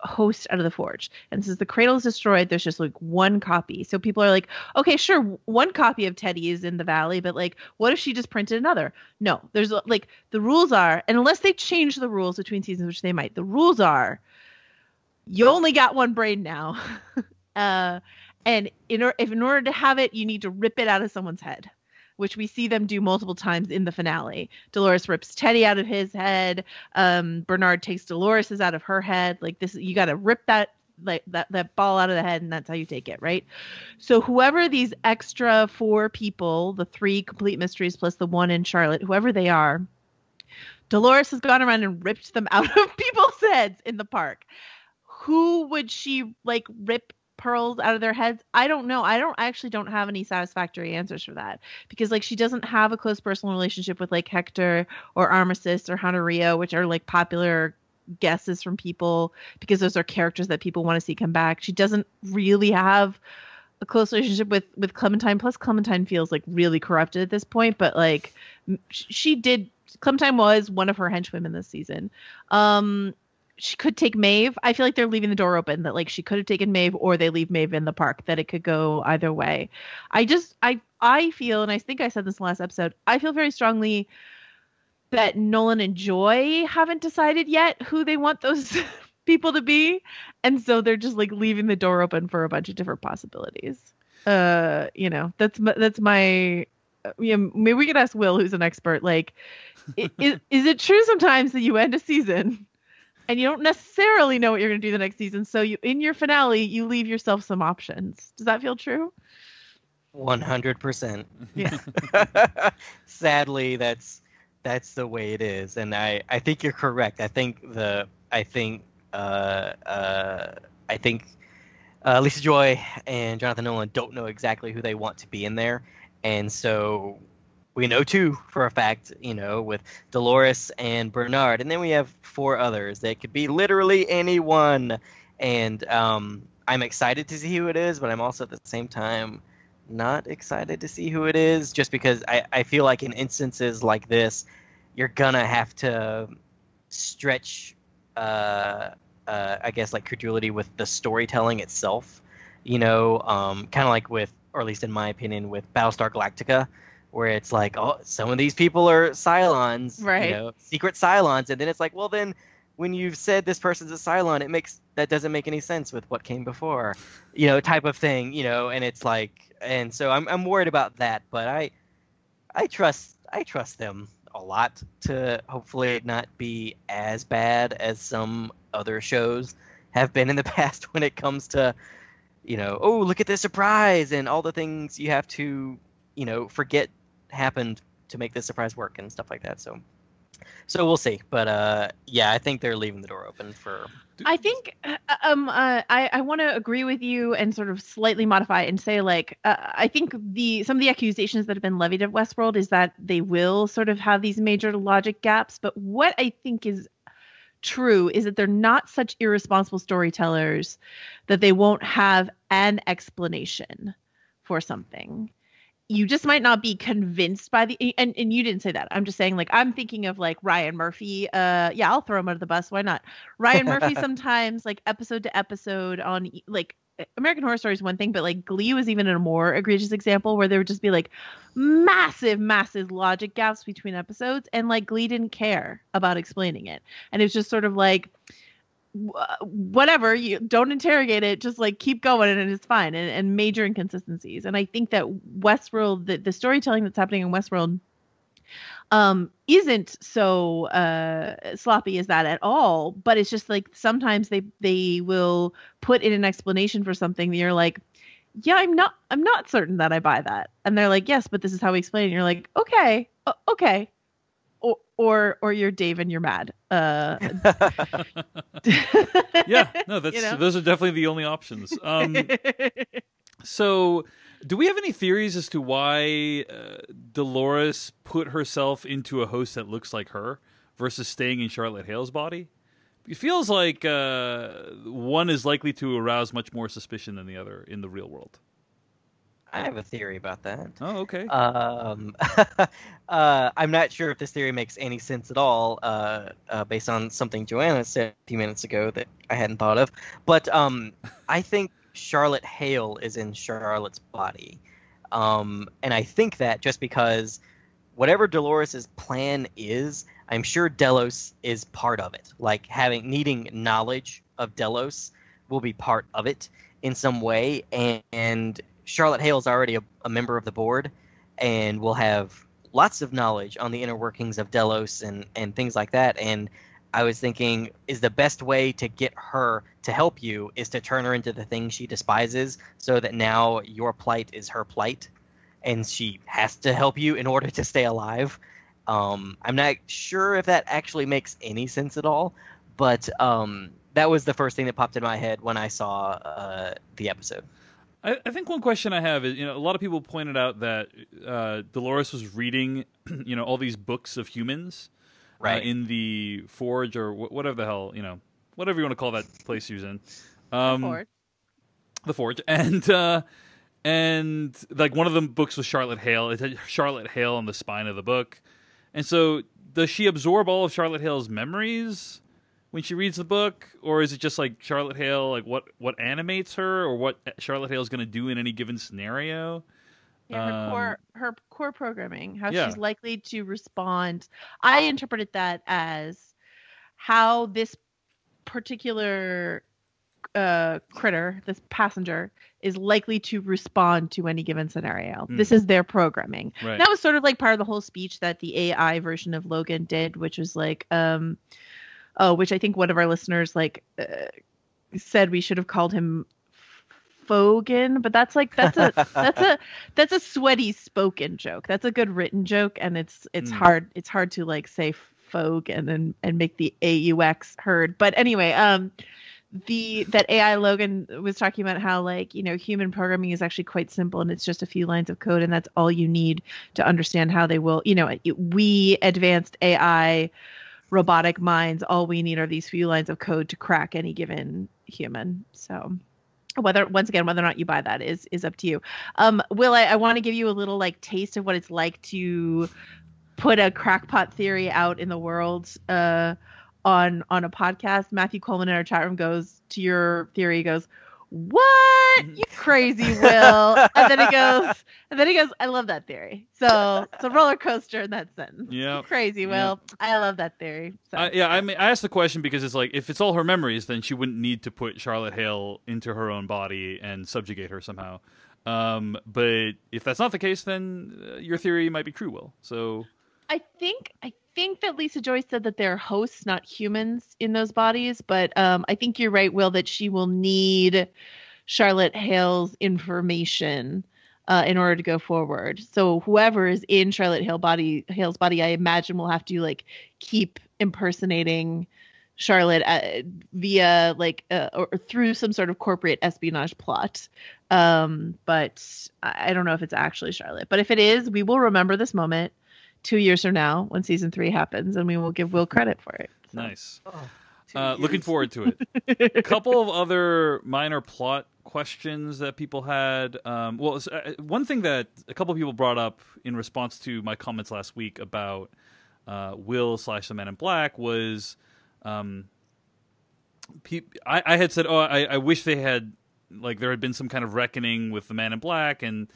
host out of the forge. And since the cradle is destroyed, there's just like 1 copy. So people are like, okay, sure, 1 copy of Teddy is in the valley, but like, what if she just printed another? No, there's like, the rules are, and unless they change the rules between seasons, which they might, the rules are, you only got 1 brain now. And in order to have it, you need to rip it out of someone's head, which we see them do multiple times in the finale. Dolores rips Teddy out of his head. Bernard takes Dolores's out of her head. Like this, you got to rip that ball out of the head, and that's how you take it, right? So whoever these extra 4 people, the 3 complete mysteries plus the 1 in Charlotte, whoever they are, Dolores has gone around and ripped them out of people's heads in the park. Who would she like rip pearls out of their heads? I don't know. I actually don't have any satisfactory answers for that, because like she doesn't have a close personal relationship with like Hector or Armistice or Honorio, which are like popular guesses from people because those are characters that people want to see come back. She doesn't really have a close relationship with Clementine, plus Clementine feels like really corrupted at this point, but like Clementine was one of her henchwomen this season. she could take Maeve. I feel like they're leaving the door open that like she could have taken Maeve or they leave Maeve in the park, that it could go either way. I feel, and I think I said this in the last episode, I feel very strongly that Nolan and Joy haven't decided yet who they want those people to be. And so they're just like leaving the door open for a bunch of different possibilities. That's my maybe we could ask Will, who's an expert, like is it true sometimes that you end a season and you don't necessarily know what you're going to do the next season, so you in your finale you leave yourself some options? Does that feel true? 100%. Yeah. Sadly, that's the way it is, and I think you're correct. I think Lisa Joy and Jonathan Nolan don't know exactly who they want to be in there, and so we know two for a fact, with Dolores and Bernard, and then we have 4 others. They could be literally anyone, and I'm excited to see who it is, but I'm also at the same time not excited to see who it is, just because I feel like in instances like this, you're gonna have to stretch, I guess, like credulity with the storytelling itself, kind of like with, or at least in my opinion, with Battlestar Galactica, where it's like, oh, some of these people are Cylons, right? Secret Cylons, and then it's like, well, then when you've said this person's a Cylon, that doesn't make any sense with what came before, type of thing, and it's like, and so I'm worried about that, but I trust them a lot to hopefully not be as bad as some other shows have been in the past when it comes to, oh, look at this surprise and all the things you have to, forget happened to make this surprise work and stuff like that. So we'll see. But yeah, I think they're leaving the door open for. I think I want to agree with you and sort of slightly modify it and say, like, I think some of the accusations that have been levied at Westworld is that they will sort of have these major logic gaps. But what I think is true is that they're not such irresponsible storytellers that they won't have an explanation for something. You just might not be convinced by and you didn't say that. I'm just saying, like, I'm thinking of like Ryan Murphy. Yeah, I'll throw him under the bus. Why not? Ryan Murphy sometimes, like, episode to episode on, like, American Horror Story is one thing, but like Glee was even a more egregious example where there would just be like massive logic gaps between episodes, and like Glee didn't care about explaining it, and it was just sort of like, whatever, you don't interrogate it, just like keep going and it's fine, and major inconsistencies. And I think that Westworld, the storytelling that's happening in Westworld isn't so sloppy as that at all, but it's just like sometimes they will put in an explanation for something that you're like, yeah, I'm not certain that I buy that, and they're like, yes, but this is how we explain it, and you're like, okay. Or you're Dave and you're mad. Yeah, no, that's those are definitely the only options. So, do we have any theories as to why Dolores put herself into a host that looks like her versus staying in Charlotte Hale's body? It feels like one is likely to arouse much more suspicion than the other in the real world. I have a theory about that. Oh, okay. I'm not sure if this theory makes any sense at all, based on something Joanna said a few minutes ago that I hadn't thought of. But I think Charlotte Hale is in Charlotte's body. And I think that just because whatever Dolores' plan is, I'm sure Delos is part of it. Like, needing knowledge of Delos will be part of it in some way. And Charlotte Hale is already a member of the board and will have lots of knowledge on the inner workings of Delos and things like that. And I was thinking, is the best way to get her to help you is to turn her into the thing she despises, so that now your plight is her plight and she has to help you in order to stay alive. I'm not sure if that actually makes any sense at all, but that was the first thing that popped in my head when I saw the episode. I think one question I have is, a lot of people pointed out that Dolores was reading, all these books of humans, right, in the Forge or whatever the hell, whatever you want to call that place she was in. The Forge. And like one of the books was Charlotte Hale. It had Charlotte Hale on the spine of the book. And so does she absorb all of Charlotte Hale's memories when she reads the book, or is it just like Charlotte Hale, like what animates her, or what Charlotte Hale is going to do in any given scenario? Yeah, her core programming, how Yeah. she's likely to respond. I interpreted that as how this particular critter, this passenger, is likely to respond to any given scenario. This is their programming. Right. That was sort of like part of the whole speech that the AI version of Logan did, which was like, which I think one of our listeners said we should have called him Fogan, but that's a sweaty spoken joke. That's a good written joke, and it's hard to like say Fogan and make the AUX heard. But anyway, that AI Logan was talking about how, like, you know, human programming is actually quite simple, and it's just a few lines of code, and that's all you need to understand how they will, you know, we advanced AI robotic minds, all we need are these few lines of code to crack any given human. So whether or not you buy that is up to you. Will, I want to give you a little like taste of what it's like to put a crackpot theory out in the world on a podcast. Matthew Coleman in our chat room goes to your theory. He goes, "What? You crazy, Will?" and then he goes, "I love that theory." So it's a roller coaster in that sentence. Yeah, crazy, Will. Yep. I love that theory. So. I mean, I asked the question because it's like, if it's all her memories, then she wouldn't need to put Charlotte Hale into her own body and subjugate her somehow. But if that's not the case, then your theory might be true, Will. So I think that Lisa Joy said that they're hosts, not humans, in those bodies. But I think you're right, Will, that she will need Charlotte Hale's information in order to go forward. So whoever is in Charlotte Hale's body, I imagine will have to like keep impersonating Charlotte via or through some sort of corporate espionage plot. But I don't know if it's actually Charlotte. But if it is, we will remember this moment 2 years from now when season 3 happens, and we will give Will credit for it. So. Nice. Looking forward to it. A couple of other minor plot questions that people had. One thing that a couple of people brought up in response to my comments last week about Will / the Man in Black was, I had said, I wish they had, like, there had been some kind of reckoning with the Man in Black, and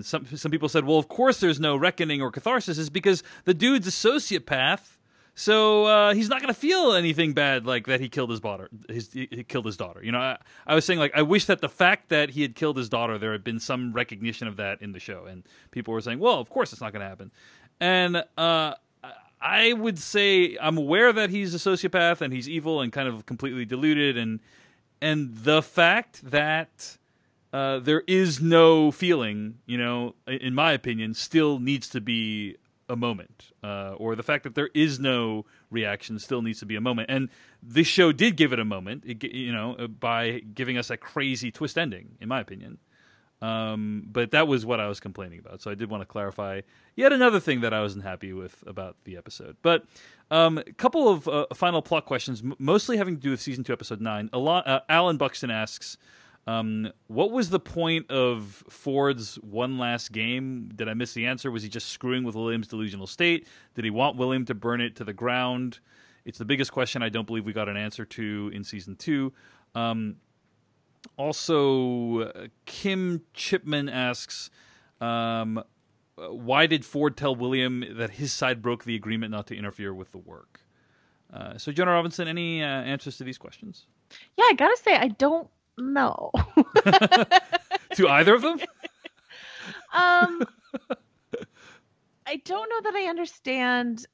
some people said, well, of course there's no reckoning or catharsis, is because the dude's a sociopath, so he's not going to feel anything bad like that he killed his daughter. He killed his daughter. You know, I was saying, like, I wish that the fact that he had killed his daughter, there had been some recognition of that in the show, and people were saying, well, of course it's not going to happen. And I would say I'm aware that he's a sociopath and he's evil and kind of completely deluded, and the fact that there is no feeling, you know, in my opinion, still needs to be a moment. Or the fact that there is no reaction still needs to be a moment. And this show did give it a moment, by giving us a crazy twist ending, in my opinion. But that was what I was complaining about. So I did want to clarify yet another thing that I wasn't happy with about the episode. But a couple of final plot questions, mostly having to do with Season 2, Episode 9. Alan Buxton asks, what was the point of Ford's one last game? Did I miss the answer? Was he just screwing with William's delusional state? Did he want William to burn it to the ground? It's the biggest question I don't believe we got an answer to in Season 2. Also, Kim Chipman asks, why did Ford tell William that his side broke the agreement not to interfere with the work? So, Jonah Robinson, any answers to these questions? Yeah, I gotta say, I don't know. To either of them? I don't know that I understand.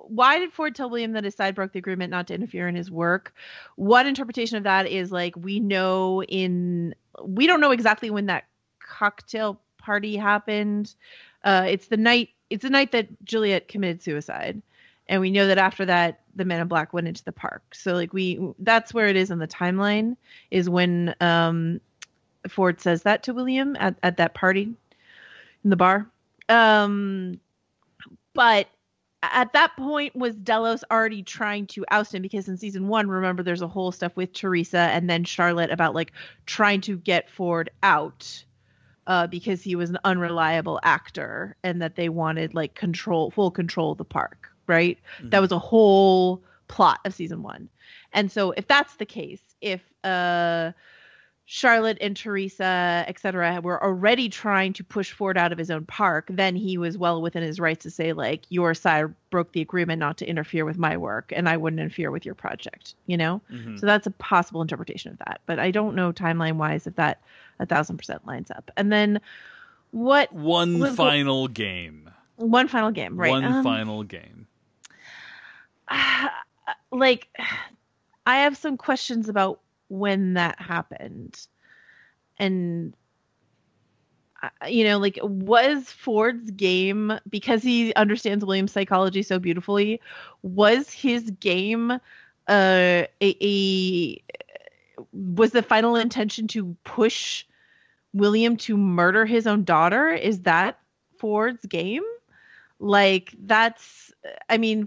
Why did Ford tell William that his side broke the agreement not to interfere in his work? One interpretation of that is like we don't know exactly when that cocktail party happened. It's the night that Juliet committed suicide, and we know that after that the Man in Black went into the park. So like that's where it is in the timeline, is when Ford says that to William at that party in the bar. But at that point, was Delos already trying to oust him? Because in Season 1, remember, there's a whole stuff with Teresa and then Charlotte about like trying to get Ford out because he was an unreliable actor, and that they wanted like full control of the park, right? Mm-hmm. That was a whole plot of season 1. And so if that's the case, if Charlotte and Teresa, etc., were already trying to push Ford out of his own park, then he was well within his rights to say, like, your side broke the agreement not to interfere with my work, and I wouldn't interfere with your project, you know? Mm-hmm. So that's a possible interpretation of that. But I don't know timeline-wise if that 1,000% lines up. And then One final game, right? One final game. Like, I have some questions about when that happened, and like, was Ford's game, because he understands William's psychology so beautifully, was his game was the final intention to push William to murder his own daughter? Is that Ford's game? Like,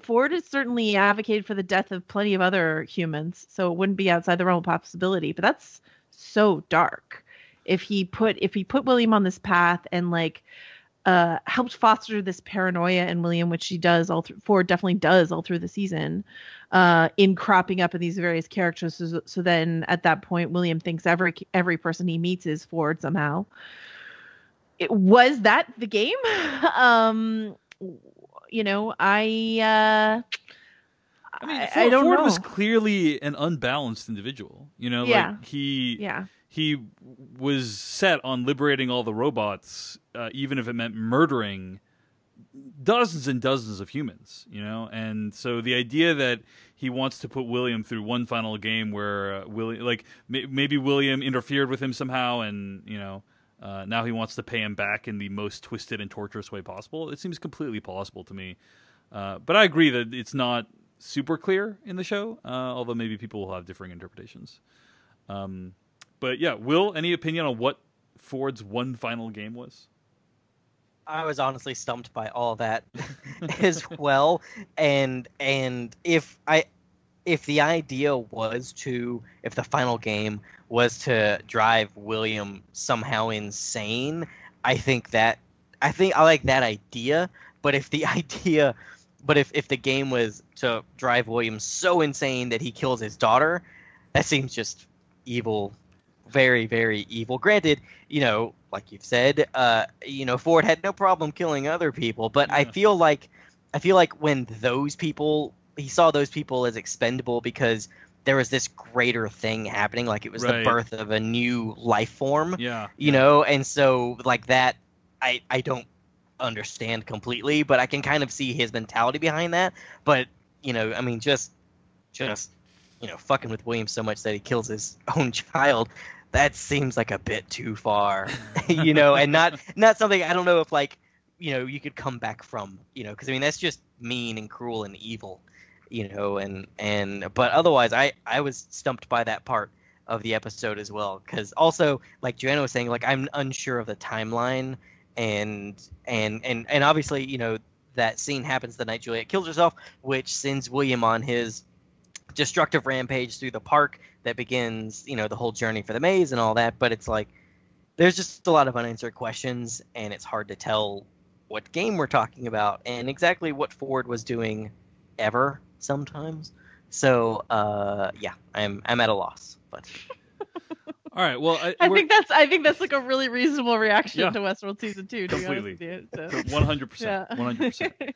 Ford has certainly advocated for the death of plenty of other humans, so it wouldn't be outside the realm of possibility. But that's so dark. If he put William on this path and helped foster this paranoia in William, which Ford definitely does all through the season, in cropping up in these various characters. So then at that point, William thinks every person he meets is Ford somehow. Was that the game? I don't Ford know. was clearly an unbalanced individual. He was set on liberating all the robots, even if it meant murdering dozens and dozens of humans. And so the idea that he wants to put William through one final game where maybe William interfered with him somehow, and now he wants to pay him back in the most twisted and torturous way possible. It seems completely plausible to me. But I agree that it's not super clear in the show, although maybe people will have differing interpretations. But yeah, Will, any opinion on what Ford's one final game was? I was honestly stumped by all that as well. And if the idea was if the final game was to drive William somehow insane, I think I like that idea. But if the game was to drive William so insane that he kills his daughter, that seems just evil, very, very evil. Granted, like you've said, Ford had no problem killing other people, but yeah. I feel like when he saw those people as expendable because there was this greater thing happening, like it was the birth of a new life form. And so like that, I don't understand completely, but I can kind of see his mentality behind that. But just fucking with William so much that he kills his own child, that seems like a bit too far. And not something, I don't know if you could come back from, because that's just mean and cruel and evil, but otherwise I was stumped by that part of the episode as well, because also, like Joanna was saying, I'm unsure of the timeline, and obviously that scene happens the night Juliet kills herself, which sends William on his destructive rampage through the park that begins the whole journey for the maze and all that. But it's there's just a lot of unanswered questions, and it's hard to tell what game we're talking about and exactly what Ford was doing ever sometimes. So yeah, I'm at a loss. But all right, well, I think that's like a really reasonable reaction to Westworld season 2. Completely, 100%, 100%.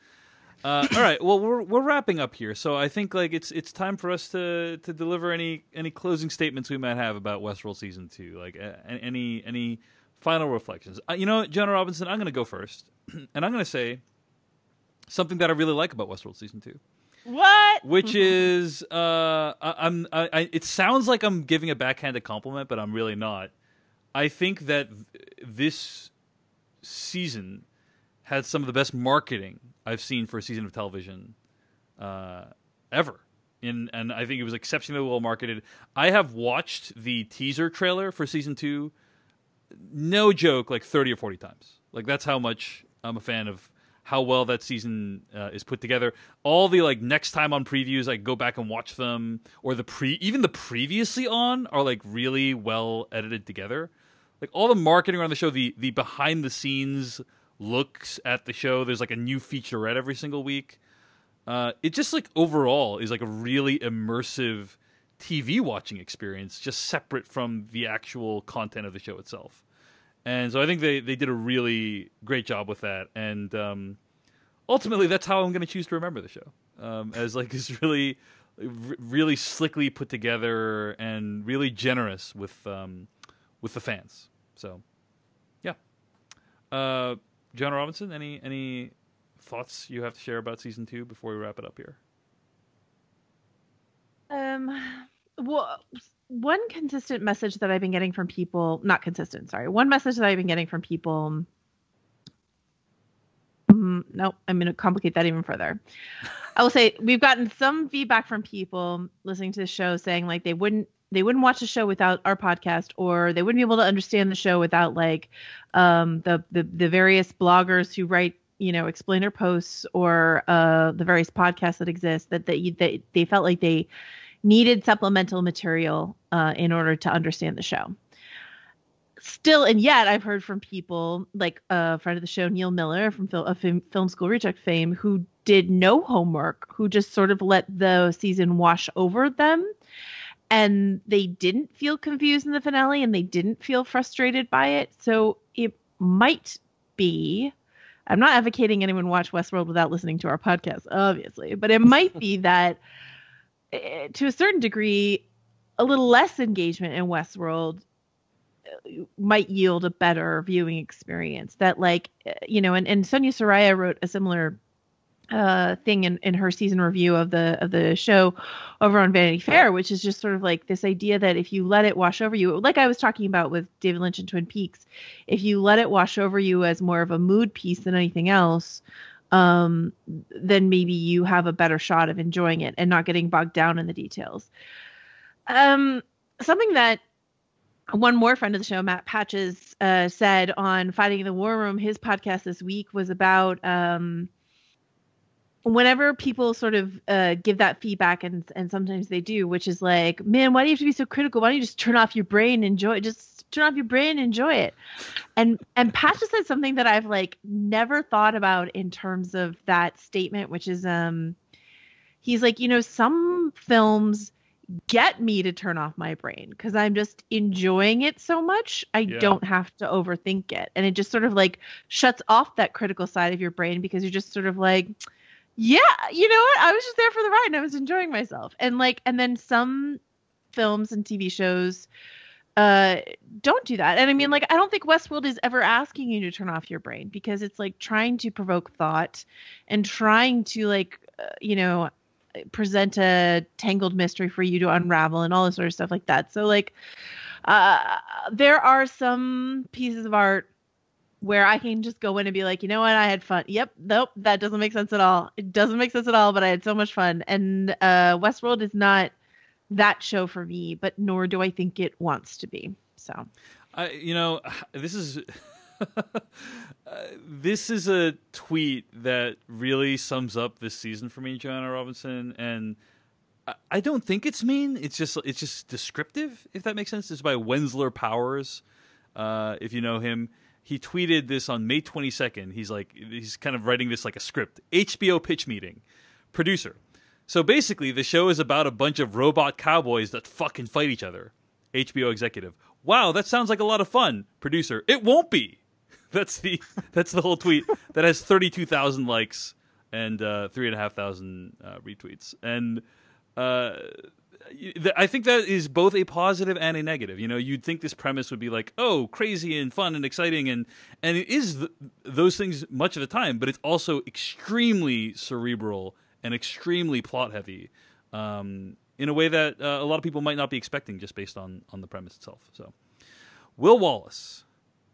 All right, well, we're wrapping up here, so I think it's time for us to deliver any closing statements we might have about Westworld season 2, any final reflections. Jenna Robinson, I'm going to go first, and I'm going to say something that I really like about Westworld season 2. What? Which is, it sounds like I'm giving a backhanded compliment, but I'm really not. I think that this season had some of the best marketing I've seen for a season of television ever. And I think it was exceptionally well marketed. I have watched the teaser trailer for season 2, no joke, 30 or 40 times. That's how much I'm a fan of how well that season is put together. All the next time on previews, I go back and watch them, or even the previously on are really well edited together. All the marketing around the show, the behind the scenes looks at the show. There's a new featurette every single week. it just like overall is like a really immersive TV watching experience, just separate from the actual content of the show itself. And so I think they did a really great job with that. And ultimately, that's how I'm going to choose to remember the show, as like this really slickly put together and really generous with the fans. So, yeah. John Robinson, any thoughts you have to share about season 2 before we wrap it up here? Well, one consistent message that I've been getting from people, not consistent, sorry. One message that I've been getting from people, nope, I'm going to complicate that even further. I will say we've gotten some feedback from people listening to the show saying like they wouldn't watch the show without our podcast, or they wouldn't be able to understand the show without like the various bloggers who write, explainer posts, or the various podcasts that exist, that they felt like they needed supplemental material in order to understand the show. Still, and yet I've heard from people like a friend of the show, Neil Miller from Film School Reject fame, who did no homework, who just sort of let the season wash over them. And they didn't feel confused in the finale, and they didn't feel frustrated by it. So it might be, I'm not advocating anyone watch Westworld without listening to our podcast, obviously, but it might be that to a certain degree, a little less engagement in Westworld might yield a better viewing experience. That like, and Sonia Saraya wrote a similar thing in her season review of the show over on Vanity Fair, which is just sort of like this idea that if you let it wash over you, like I was talking about with David Lynch and Twin Peaks, if you let it wash over you as more of a mood piece than anything else, then maybe you have a better shot of enjoying it and not getting bogged down in the details. Something that one more friend of the show, Matt Patches, said on Fighting in the War Room, his podcast this week, was about whenever people sort of give that feedback, and sometimes they do, which is like, man, why do you have to be so critical? Why don't you just turn off your brain and enjoy it? Just turn off your brain and enjoy it. And Patches said something that I've like never thought about in terms of that statement, which is he's like, some films get me to turn off my brain because I'm just enjoying it so much. I don't have to overthink it. And it just sort of like shuts off that critical side of your brain, because you're just sort of like, yeah, you know what? I was just there for the ride and I was enjoying myself. And then some films and TV shows don't do that. And I mean, like, I don't think Westworld is ever asking you to turn off your brain, because it's like trying to provoke thought and trying to like, present a tangled mystery for you to unravel and all this sort of stuff like that. So like, there are some pieces of art where I can just go in and be like, you know what, I had fun. Yep, nope, that doesn't make sense at all. It doesn't make sense at all, but I had so much fun. And Westworld is not that show for me, but nor do I think it wants to be. So, this is this is a tweet that really sums up this season for me, Joanna Robinson, and I don't think it's mean. It's just descriptive, if that makes sense. It's by Wensler Powers, if you know him. He tweeted this on May 22nd. He's kind of writing this like a script. HBO pitch meeting. Producer. So basically, the show is about a bunch of robot cowboys that fucking fight each other. HBO executive. Wow, that sounds like a lot of fun. Producer. It won't be. That's the whole tweet that has 32,000 likes and 3,500 retweets. And I think that is both a positive and a negative. You'd think this premise would be like, oh, crazy and fun and exciting, and it is those things much of the time, but it's also extremely cerebral and extremely plot heavy, in a way that a lot of people might not be expecting just based on the premise itself. So, Will Wallace,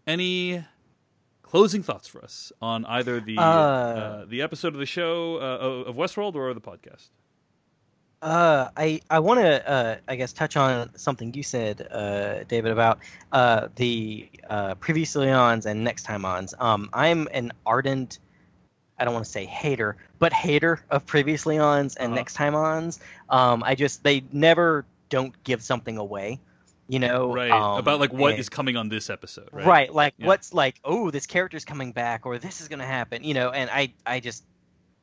any closing thoughts for us on either the episode of the show of Westworld or the podcast? I want to, I guess, touch on something you said, David, about the previously ons and next time ons. I'm an ardent, I don't want to say hater, but hater of previously ons and next time ons. They never don't give something away, Right. About like what is coming on this episode. Right. Right. Like what's like, oh, this character's coming back, or this is going to happen, and I just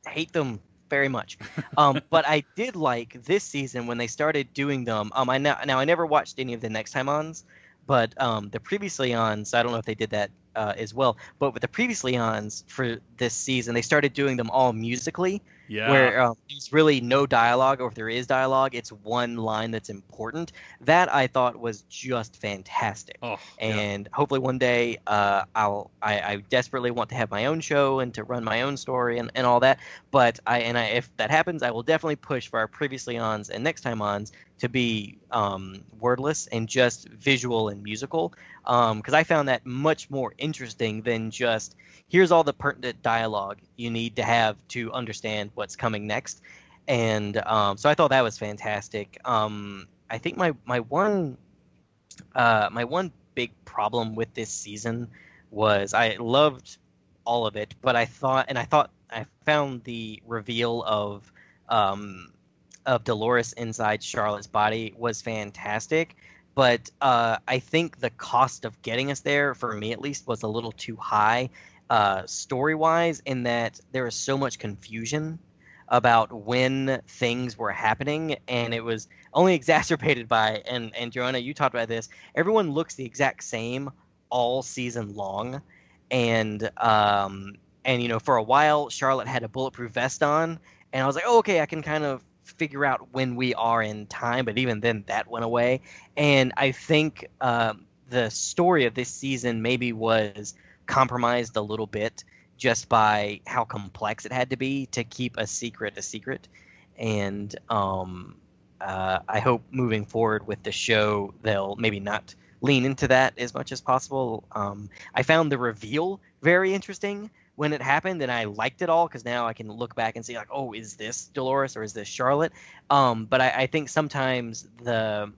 hate them very much. But I did like this season when they started doing them. I never watched any of the Next Time Ons, but the previously ons, I don't know if they did that as well. But with the previously ons for this season, they started doing them all musically. Yeah. Where there's really no dialogue, or if there is dialogue, it's one line that's important. That I thought was just fantastic. Oh, and hopefully one day I desperately want to have my own show and to run my own story and all that. But if that happens, I will definitely push for our previously ons and next time ons to be wordless and just visual and musical, because I found that much more interesting than just here's all the pertinent dialogue you need to have to understand what's coming next. And so I thought that was fantastic. I think my one big problem with this season was I loved all of it, but I thought I found the reveal of Dolores inside Charlotte's body was fantastic. But I think the cost of getting us there, for me at least, was a little too high. Story-wise, in that there was so much confusion about when things were happening, and it was only exacerbated by, and Joanna, you talked about this, everyone looks the exact same all season long, and for a while Charlotte had a bulletproof vest on, and I was like, oh, okay, I can kind of figure out when we are in time, but even then that went away. And I think the story of this season maybe was compromised a little bit just by how complex it had to be to keep a secret. And I hope moving forward with the show they'll maybe not lean into that as much as possible. I found the reveal very interesting when it happened, and I liked it all because now I can look back and see, like, oh, is this Dolores or is this Charlotte? But I think sometimes the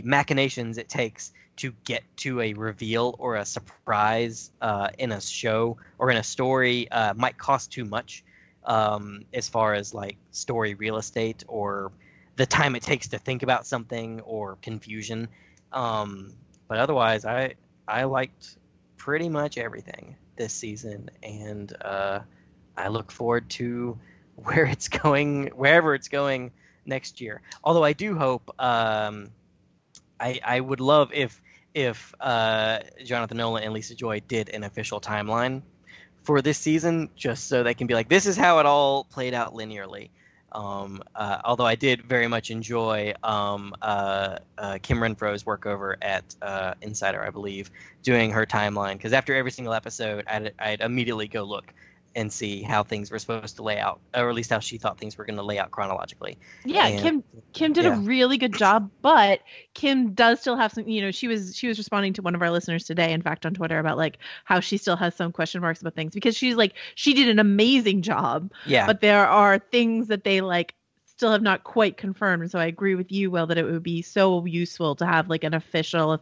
machinations it takes to get to a reveal or a surprise in a show or in a story might cost too much, as far as like story real estate or the time it takes to think about something or confusion. But otherwise, I liked pretty much everything this season, and I look forward to wherever it's going next year. Although I do hope, I would love if Jonathan Nolan and Lisa Joy did an official timeline for this season, just so they can be like, this is how it all played out linearly. Although I did very much enjoy Kim Renfro's work over at Insider, I believe, doing her timeline, because after every single episode, I'd immediately go look and see how things were supposed to lay out, or at least how she thought things were going to lay out chronologically. Yeah, and Kim did a really good job, but Kim does still have some, she was responding to one of our listeners today, in fact, on Twitter, about like how she still has some question marks about things, because she's like, she did an amazing job, but there are things that they like still have not quite confirmed. So I agree with you, Will, that it would be so useful to have like an official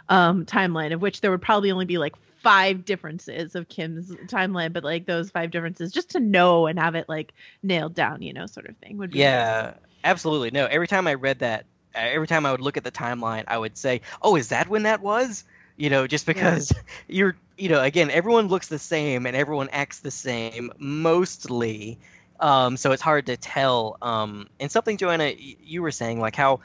timeline, of which there would probably only be like 5 differences of Kim's timeline, but like those 5 differences, just to know and have it like nailed down, sort of thing would be amazing. Absolutely. No, every time I read that, every time I would look at the timeline, I would say, oh, is that when that was? Just because again, everyone looks the same and everyone acts the same mostly. So it's hard to tell. And something, Joanna, you were saying, like how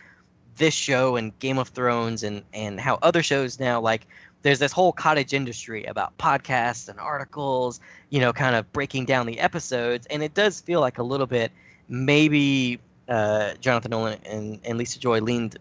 this show and Game of Thrones and how other shows now, like, there's this whole cottage industry about podcasts and articles, kind of breaking down the episodes. And it does feel like a little bit, maybe Jonathan Nolan and Lisa Joy leaned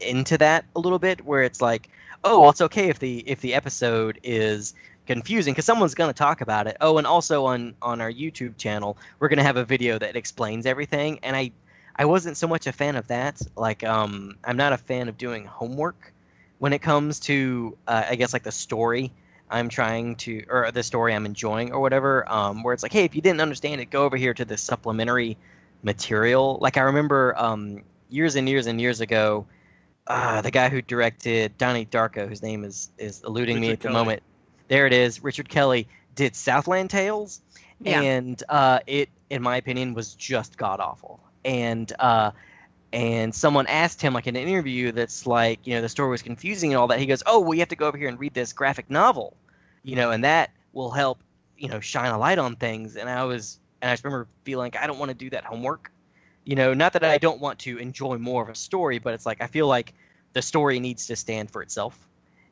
into that a little bit, where it's like, oh, well, it's okay if the episode is confusing because someone's going to talk about it. Oh, and also on our YouTube channel, we're going to have a video that explains everything. And I wasn't so much a fan of that. Like, I'm not a fan of doing homework when it comes to, I guess, like the story I'm trying to, or the story I'm enjoying or whatever, where it's like, hey, if you didn't understand it, go over here to the supplementary material. Like, I remember years and years and years ago, the guy who directed Donnie Darko, whose name is eluding me at the moment. There it is. Richard Kelly did Southland Tales, and it, in my opinion, was just god-awful. And someone asked him, like, in an interview that's like, the story was confusing and all that. He goes, oh, well, you have to go over here and read this graphic novel, and that will help, shine a light on things. And I was And I just remember feeling like I don't want to do that homework. You know, not that I don't want to enjoy more of a story, but it's like I feel like the story needs to stand for itself,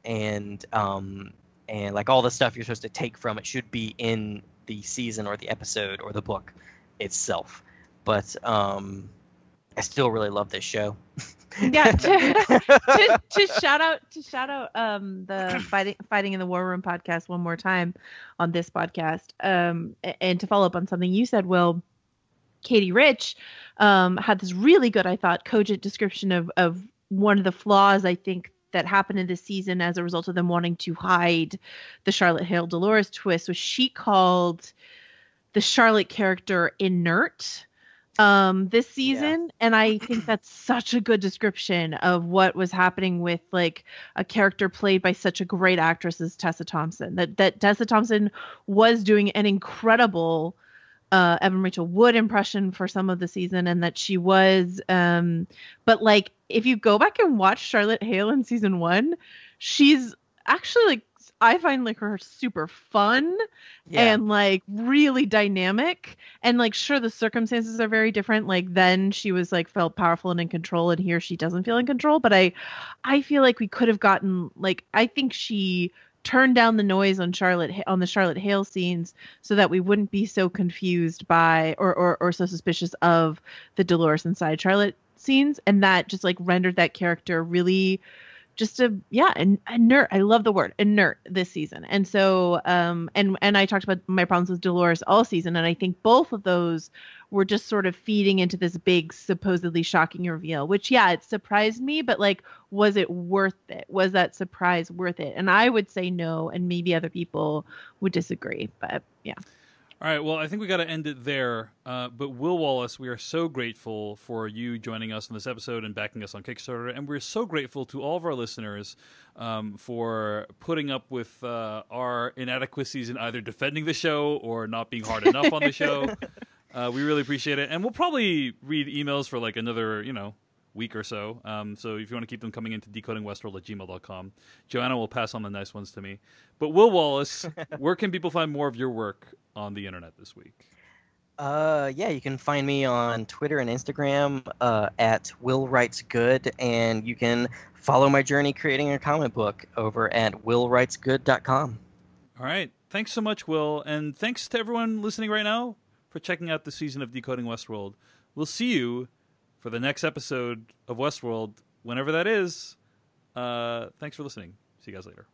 and like all the stuff you're supposed to take from it should be in the season or the episode or the book itself. But I still really love this show. Yeah, to shout out the Fighting in the War Room podcast one more time on this podcast, and to follow up on something you said, Will. Katie Rich had this really good, I thought, cogent description of one of the flaws I think that happened in this season as a result of them wanting to hide the Charlotte Hale Dolores twist, which she called the Charlotte character inert this season. Yeah. And I think that's such a good description of what was happening with like a character played by such a great actress as Tessa Thompson. That Tessa Thompson was doing an incredible Evan Rachel Wood impression for some of the season, and that she was but like if you go back and watch Charlotte Hale in season 1, she's actually like, I find like her super fun and like really dynamic, and like sure the circumstances are very different. Like then she was like felt powerful and in control, and here she doesn't feel in control. But I feel like we could have gotten like, I think she turned down the noise on the Charlotte Hale scenes so that we wouldn't be so confused by or so suspicious of the Dolores inside Charlotte scenes, and that just like rendered that character really just inert. I love the word inert this season. And so and I talked about my problems with Dolores all season, and I think both of those were just sort of feeding into this big supposedly shocking reveal, which it surprised me, but like, was it worth it? Was that surprise worth it? And I would say no, and maybe other people would disagree, but yeah. All right, well, I think we got to end it there. But Will Wallace, we are so grateful for you joining us on this episode and backing us on Kickstarter. And we're so grateful to all of our listeners for putting up with our inadequacies in either defending the show or not being hard enough on the show. We really appreciate it. And we'll probably read emails for like another, week or so. So if you want to keep them coming into decodingwestworld@gmail.com, Joanna will pass on the nice ones to me. But Will Wallace, where can people find more of your work on the internet this week? You can find me on Twitter and Instagram at WillWritesGood, and you can follow my journey creating a comic book over at WillWritesGood.com. All right. Thanks so much, Will. And thanks to everyone listening right now for checking out the season of Decoding Westworld. We'll see you for the next episode of Westworld, whenever that is. Thanks for listening. See you guys later.